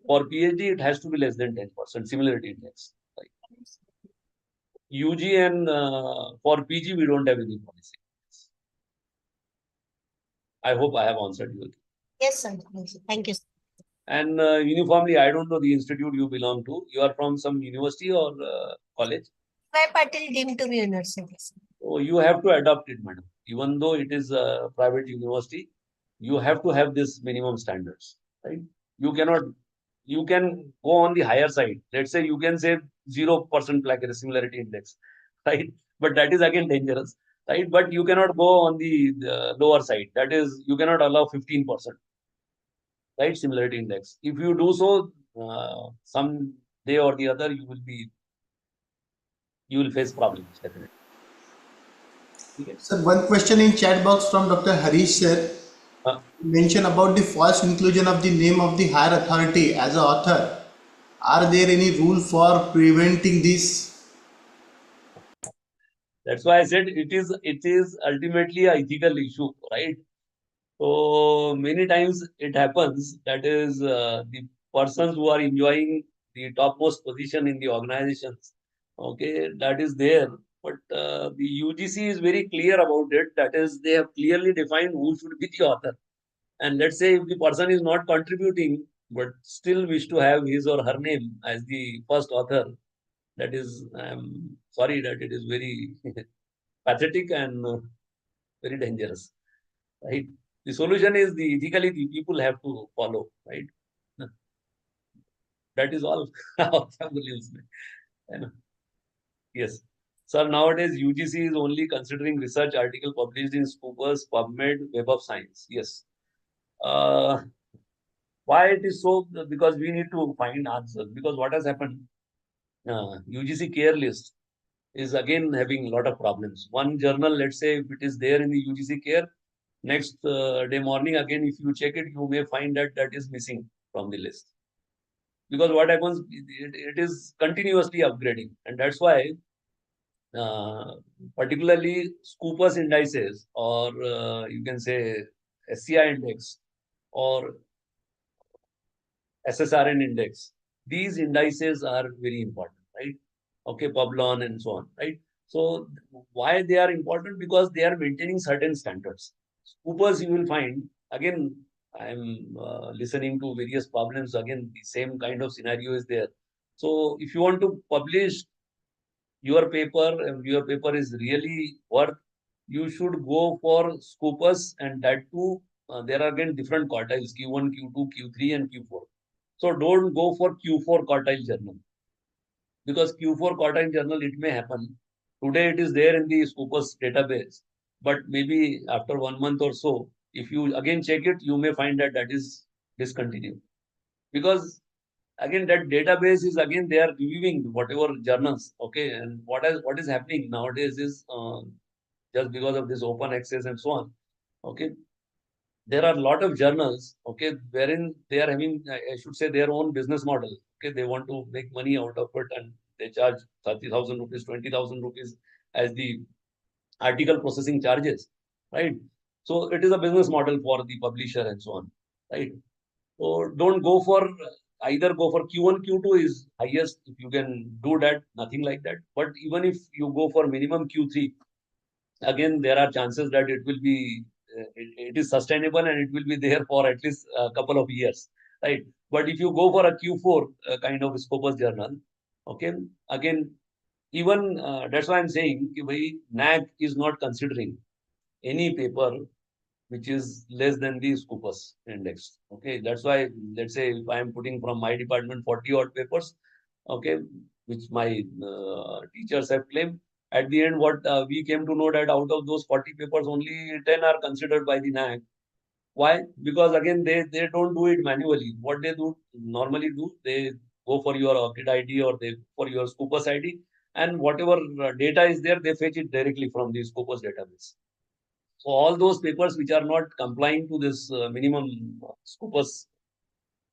for PhD, it has to be less than 10% similarity index. Right? UG and for PG, we don't have any policy. I hope I have answered you. Yes, sir. Thank you. And uniformly, I don't know the institute you belong to. You are from some university or college? Vai Patil deemed to be university. So you have to adopt it, madam. Even though it is a private university, you have to have this minimum standards, right? You cannot, you can go on the higher side. Let's say you can say 0% like a similarity index, right? But that is again dangerous, right? But you cannot go on the lower side. That is, you cannot allow 15%, right? Similarity index. If you do so, some day or the other, you will face problems, definitely. Okay. Sir, one question in chat box from Dr. Harish sir. Mention about the false inclusion of the name of the higher authority as an author. Are there any rule for preventing this? That's why I said it is ultimately an ethical issue, right? So many times it happens that is the persons who are enjoying the topmost position in the organizations, okay, that is there. But the UGC is very clear about it. That is, they have clearly defined who should be the author. And let's say if the person is not contributing, but still wish to have his or her name as the first author, that is, I'm sorry that it is very pathetic and very dangerous, right? The solution is the ethically the people have to follow, right? That is all. Yes. Sir, nowadays UGC is only considering research article published in Scopus, PubMed, Web of Science. Yes. Why it is so? Because we need to find answers. Because what has happened? UGC care list is again having a lot of problems. One journal, let's say, if it is there in the UGC care, next day morning, again, if you check it, you may find that that is missing from the list. Because what happens, it is continuously upgrading. And that's why, particularly Scopus indices, or you can say SCI index, or SSRN index, these indices are very important, right? Okay, Publon and so on, right? So why they are important? Because they are maintaining certain standards. Scopus, you will find, again, I'm listening to various problems. Again, the same kind of scenario is there. So if you want to publish your paper and your paper is really worth, you should go for Scopus, and that too, there are again different quartiles, Q1, Q2, Q3 and Q4. So don't go for Q4 quartile journal. Because Q4 quartile journal, it may happen. Today it is there in the Scopus database, but maybe after 1 month or so, if you again check it, you may find that that is discontinued. Because again, that database is again, they are reviewing whatever journals, okay, and what is happening nowadays is just because of this open access and so on, okay, there are a lot of journals, okay, wherein they are having, I should say, their own business model. Okay, they want to make money out of it, and they charge 30,000 rupees, 20,000 rupees as the article processing charges, right? So it is a business model for the publisher and so on, right? So don't go for either go for Q1, Q2 is highest. If you can do that, nothing like that. But even if you go for minimum Q3, again, there are chances that it will be, it is sustainable and it will be there for at least a couple of years, right? But if you go for a Q4 kind of Scopus journal, okay, again, even that's why I'm saying NAC is not considering any paper which is less than the Scopus index. Okay, that's why, let's say if I am putting from my department 40 odd papers, okay, which my teachers have claimed, at the end, what we came to know that out of those 40 papers, only 10 are considered by the NAC. Why? Because again, they don't do it manually. What they do normally do, they go for your ORCID ID or they for your Scopus ID, and whatever data is there, they fetch it directly from the Scopus database. So all those papers which are not complying to this minimum Scopus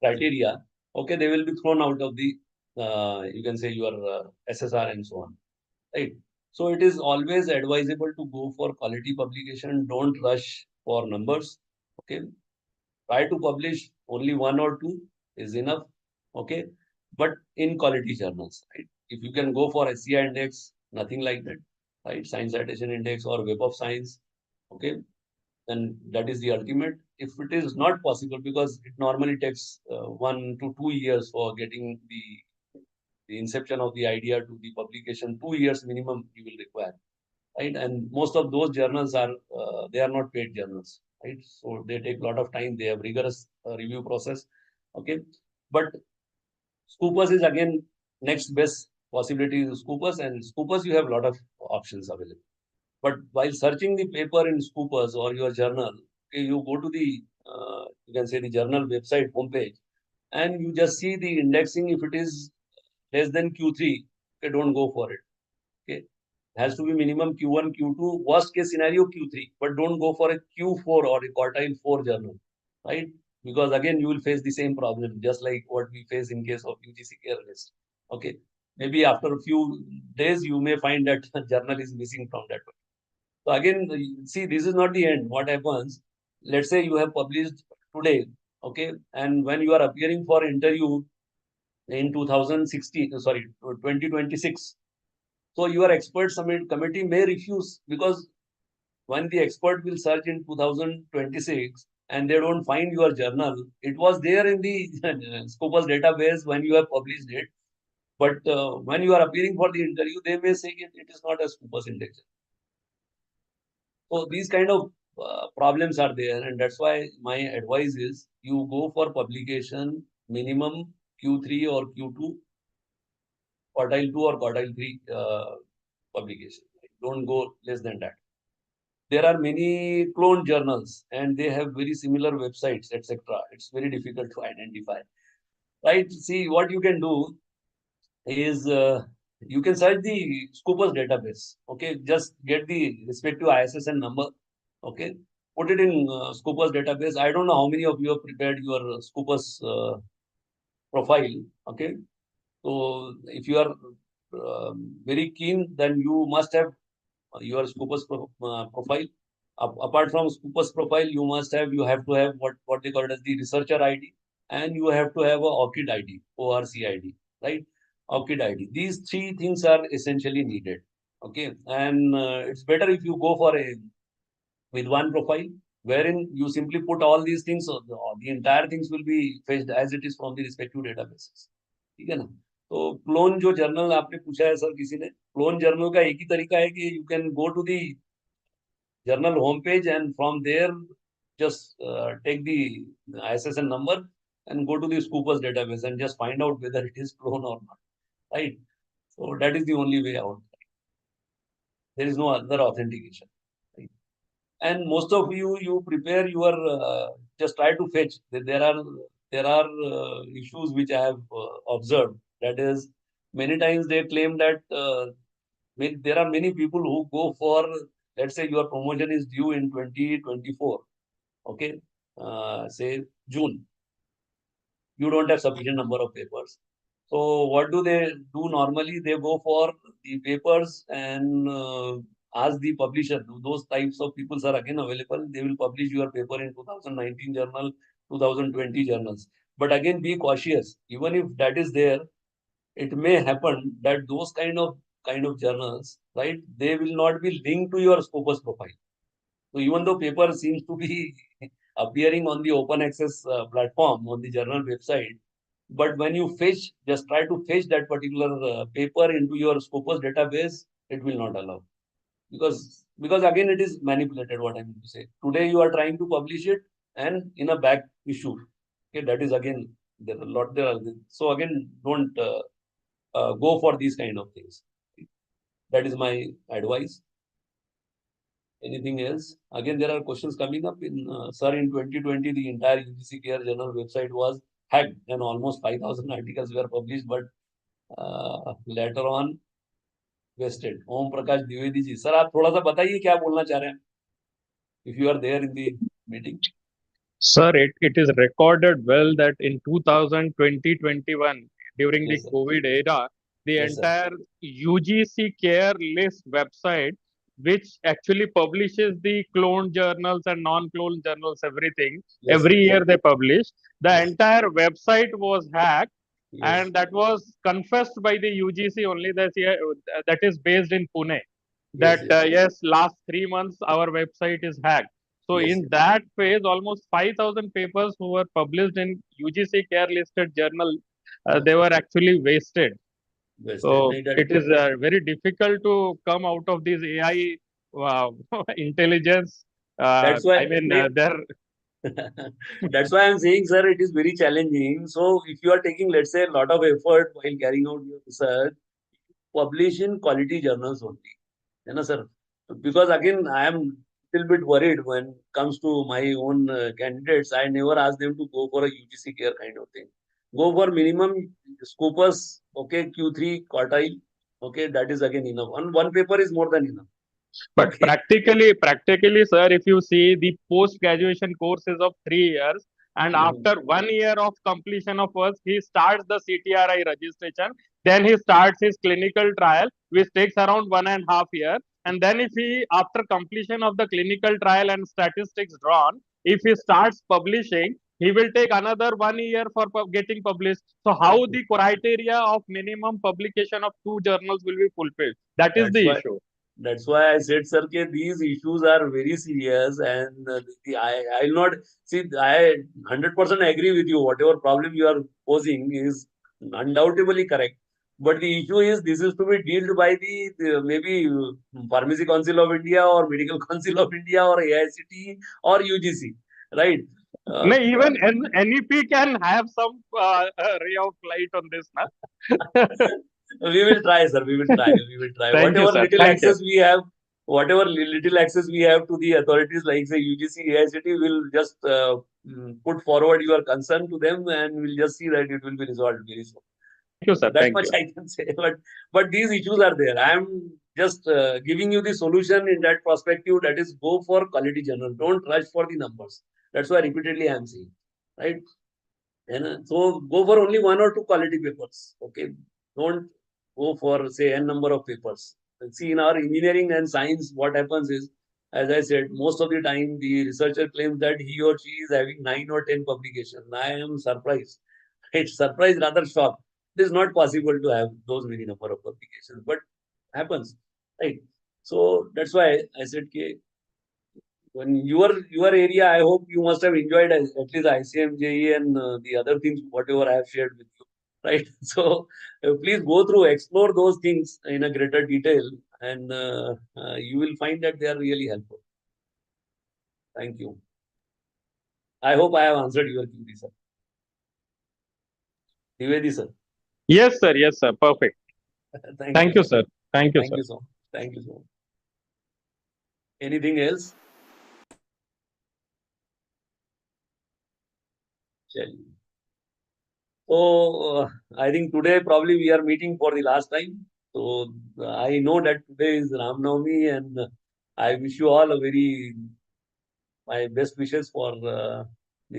criteria, okay, they will be thrown out of the, you can say, your SSR and so on, right? So it is always advisable to go for quality publication. Don't rush for numbers, okay? Try to publish only 1 or 2 is enough, okay? But in quality journals, right? If you can go for SCI index, nothing like that, right? Science Citation Index or Web of Science, okay? Then that is the ultimate. If it is not possible, because it normally takes 1 to 2 years for getting the inception of the idea to the publication, 2 years minimum you will require, right? And most of those journals are, they are not paid journals, right? So they take a lot of time. They have rigorous review process, okay? But Scopus is again next best possibility is Scopus, and Scopus you have a lot of options available. But while searching the paper in Scopus or your journal, okay, you go to the, you can say the journal website homepage, and you just see the indexing. If it is less than Q3, okay, don't go for it. Okay, has to be minimum Q1, Q2, worst case scenario Q3, but don't go for a Q4 or a quartile 4 journal, right? Because again, you will face the same problem, just like what we face in case of UGC care list. Okay, maybe after a few days, you may find that journal is missing from that one. So again, see, this is not the end. What happens? Let's say you have published today, okay, and when you are appearing for interview in 2016, sorry, 2026, so your expert summit committee may refuse, because when the expert will search in 2026 and they don't find your journal, it was there in the Scopus database when you have published it. But when you are appearing for the interview, they may say it is not a Scopus index. So these kind of problems are there, and that's why my advice is you go for publication minimum Q3 or Q2, quartile 2 or quartile 3 publication. Don't go less than that. There are many clone journals and they have very similar websites, etc. It's very difficult to identify, right? See, what you can do is you can search the Scopus database. Okay, just get the respective ISSN number. Okay, put it in Scopus database. I don't know how many of you have prepared your Scopus profile. Okay, so if you are very keen, then you must have your Scopus profile. Apart from Scopus profile, you have to have what they call it as the researcher ID, and you have to have a ORCID ID, ORCID, right? ORCID ID. These 3 things are essentially needed. Okay, and it's better if you go for with one profile, wherein you simply put all these things, so the entire things will be fetched as it is from the respective databases. ठीक है ना? तो clone जो journal आपने पूछा है sir किसी ने, क्लोन जर्नल का एक ही तरीका है कि you can go to the journal homepage, and from there just take the ISSN number and go to the Scopus database and just find out whether it is clone or not, right? So that is the only way out. There is no other authentication, right? And most of you prepare your just try to fetch. There are issues which I have observed. That is, many times they claim that there are many people who go for, let's say your promotion is due in 2024, okay, say June. You don't have sufficient number of papers. So what do they do normally? They go for the papers and ask the publisher. Those types of people are again available. They will publish your paper in 2019 journal, 2020 journals. But again, be cautious. Even if that is there, it may happen that those kind of journals, right, they will not be linked to your Scopus profile. So even though paper seems to be appearing on the open access platform on the journal website, but when you fetch, just try to fetch that particular paper into your Scopus database, it will not allow. Because because again it is manipulated, what I mean to say. Today you are trying to publish it and in a back issue. Okay, that is again, there are a lot there. So again, don't go for these kind of things. That is my advice. Anything else? Again, there are questions coming up in, sir, in 2020, the entire UGC Care Journal website was hacked and almost 5,000 articles were published, but later on wasted. Om Prakash Dwivedi ji, sir, आप थोड़ा सा बताइए क्या बोलना चाह रहे हैं? If you are there in the meeting. Sir, it is recorded well that in 2020-21, during Yes, the sir. COVID era, the Yes, sir. entire UGC Care List website, which actually publishes the cloned journals and non-cloned journals, everything, Yes, every sir. year they publish, the Yes. entire website was hacked. Yes. And that was confessed by the UGC only, that is based in Pune. Yes, That yes. yes, last 3 months our website is hacked. So Yes, in yes. that phase, almost 5,000 papers who were published in UGC Care listed journal, they were actually wasted. Wasted. So Nahi, that, it is very difficult to come out of this AI intelligence. that's why. I mean, there. That's why I'm saying, sir, it is very challenging. So if you are taking, let's say, a lot of effort while carrying out your research, publish in quality journals only. You know, sir. Because again, I am a little bit worried when it comes to my own candidates. I never ask them to go for a UGC care kind of thing. Go for minimum Scopus, okay, Q3 quartile. Okay, that is again enough. One paper is more than enough. But Okay. practically, sir, if you see the post-graduation courses of 3 years, and after 1 year of completion of us, he starts the CTRI registration, then he starts his clinical trial, which takes around 1.5 years. And then if he, after completion of the clinical trial and statistics drawn, if he starts publishing, he will take another 1 year for getting published. So how the criteria of minimum publication of 2 journals will be fulfilled? That is That's the why. issue. That's why I said, sir, these issues are very serious, and I'll not see. I 100% agree with you. Whatever problem you are posing is undoubtedly correct. But the issue is this is to be dealt by the maybe Pharmacy Council of India or Medical Council of India or AICTE or UGC, right? No, even NEP can have some ray of light on this, na? We will try, sir. We will try. We will try. Thank you, Whatever sir. little Thank you. access we have, whatever little access we have to the authorities like say UGC, AICT, will just put forward your concern to them, and we'll just see that it will be resolved very soon. Thank you, sir. That Thank much you. I can say. But these issues are there. I am just giving you the solution in that perspective. That is, go for quality journal. Don't rush for the numbers. That's why repeatedly I am saying, right? And so go for only 1 or 2 quality papers. Okay, don't go for say n number of papers. See, in our engineering and science, what happens is, as I said, most of the time the researcher claims that he or she is having 9 or 10 publications. I am surprised. It's surprised, rather shocked. It is not possible to have those many number of publications, but happens, right? So that's why I said, okay, when your area, I hope you must have enjoyed at least ICMJE and the other things, whatever I have shared with you, right? So please go through, explore those things in a greater detail, and you will find that they are really helpful. Thank you. I hope I have answered your query, sir. Divedi, sir. Yes, sir. Yes, sir. Perfect. Thank you, sir. Thank you, Thank sir. you so much. Thank you so much. Anything else? So I think today probably we are meeting for the last time. So I know that today is Ram Navami, and I wish you all a very my best wishes for the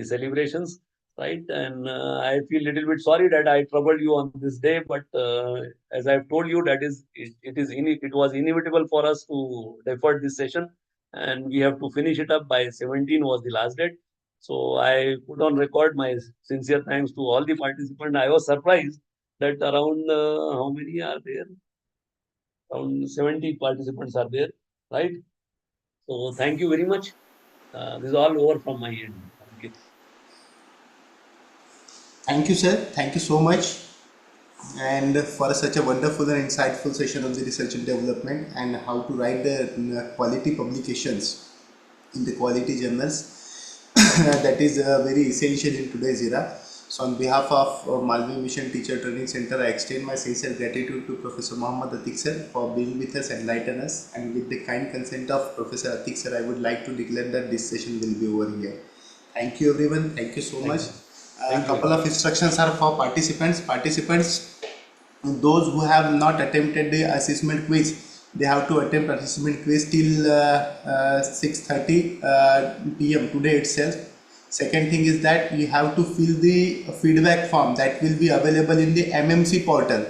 celebrations, right? And I feel a little bit sorry that I troubled you on this day, but as I've told you, that is it was inevitable for us to defer this session, and we have to finish it up by 17 was the last date. So I put on record my sincere thanks to all the participants. I was surprised that around how many are there? Around 70 participants are there, right? So thank you very much. This is all over from my end. Okay. Thank you, sir. Thank you so much. and for such a wonderful and insightful session of the research and development and how to write the quality publications in the quality journals. That is very essential in today's era. So on behalf of Malvi Mission Teacher Training Center, I extend my sincere gratitude to Professor Mohammad Atique sir for being with us and enlighten us, and with the kind consent of Professor Atique sir, I would like to declare that this session will be over here. Thank you everyone, thank you so much. A couple of instructions are for participants. Those who have not attempted the assessment quiz, they have to attempt assessment quiz till 6:30 p.m. today itself. Second thing is that you have to fill the feedback form that will be available in the MMC portal.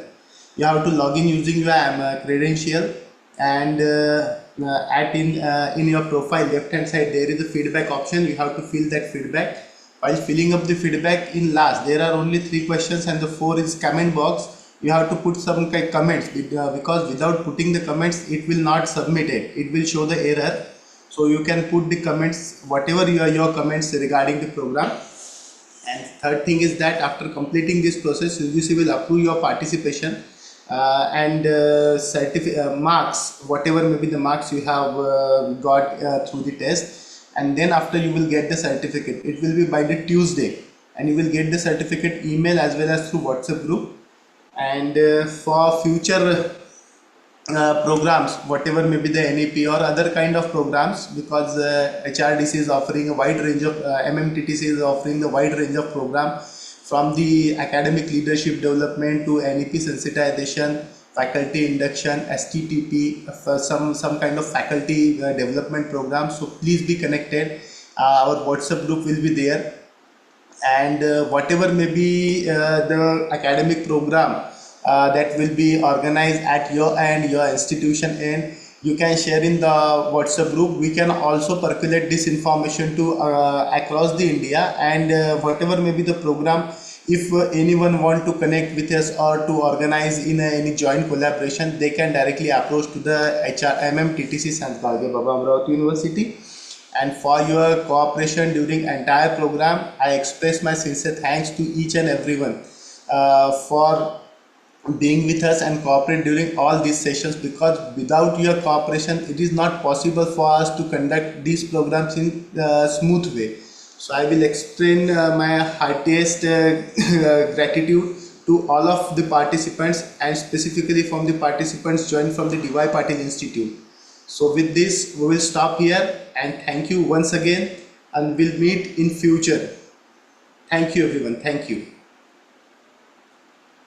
You have to log in using your credential, and in your profile left hand side there is a feedback option. You have to fill that feedback. While filling up the feedback, in last there are only 3 questions and the 4 is comment box. You have to put some comments, because without putting the comments it will not submit it. It will show the error. So you can put the comments, whatever your comments regarding the program. And third thing is that after completing this process, UGC will approve your participation and marks, whatever may be the marks you have got through the test. And then after you will get the certificate. It will be by the Tuesday, and you will get the certificate email as well as through WhatsApp group. And for future programs, whatever may be the NEP or other kind of programs, because HRDC is offering a wide range of MMTTC is offering the wide range of program, from the academic leadership development to NEP sensitization, faculty induction, STTP, for some kind of faculty development program. So please be connected. Our WhatsApp group will be there, and whatever may be the academic program that will be organized at your end, your institution end, you can share in the WhatsApp group. We can also percolate this information to across the India, and whatever may be the program, if anyone want to connect with us or to organize in any joint collaboration, they can directly approach to the MMTTC Sant Galge Baba Amravati University. And for your cooperation during entire program, I express my sincere thanks to each and everyone for being with us and cooperate during all these sessions, because without your cooperation it is not possible for us to conduct these programs in a smooth way. So I will extend my heartiest gratitude to all of the participants, and specifically from the participants joined from the D.Y. Patil Institute. So with this we will stop here, and thank you once again, and we'll meet in future. Thank you everyone. Thank you.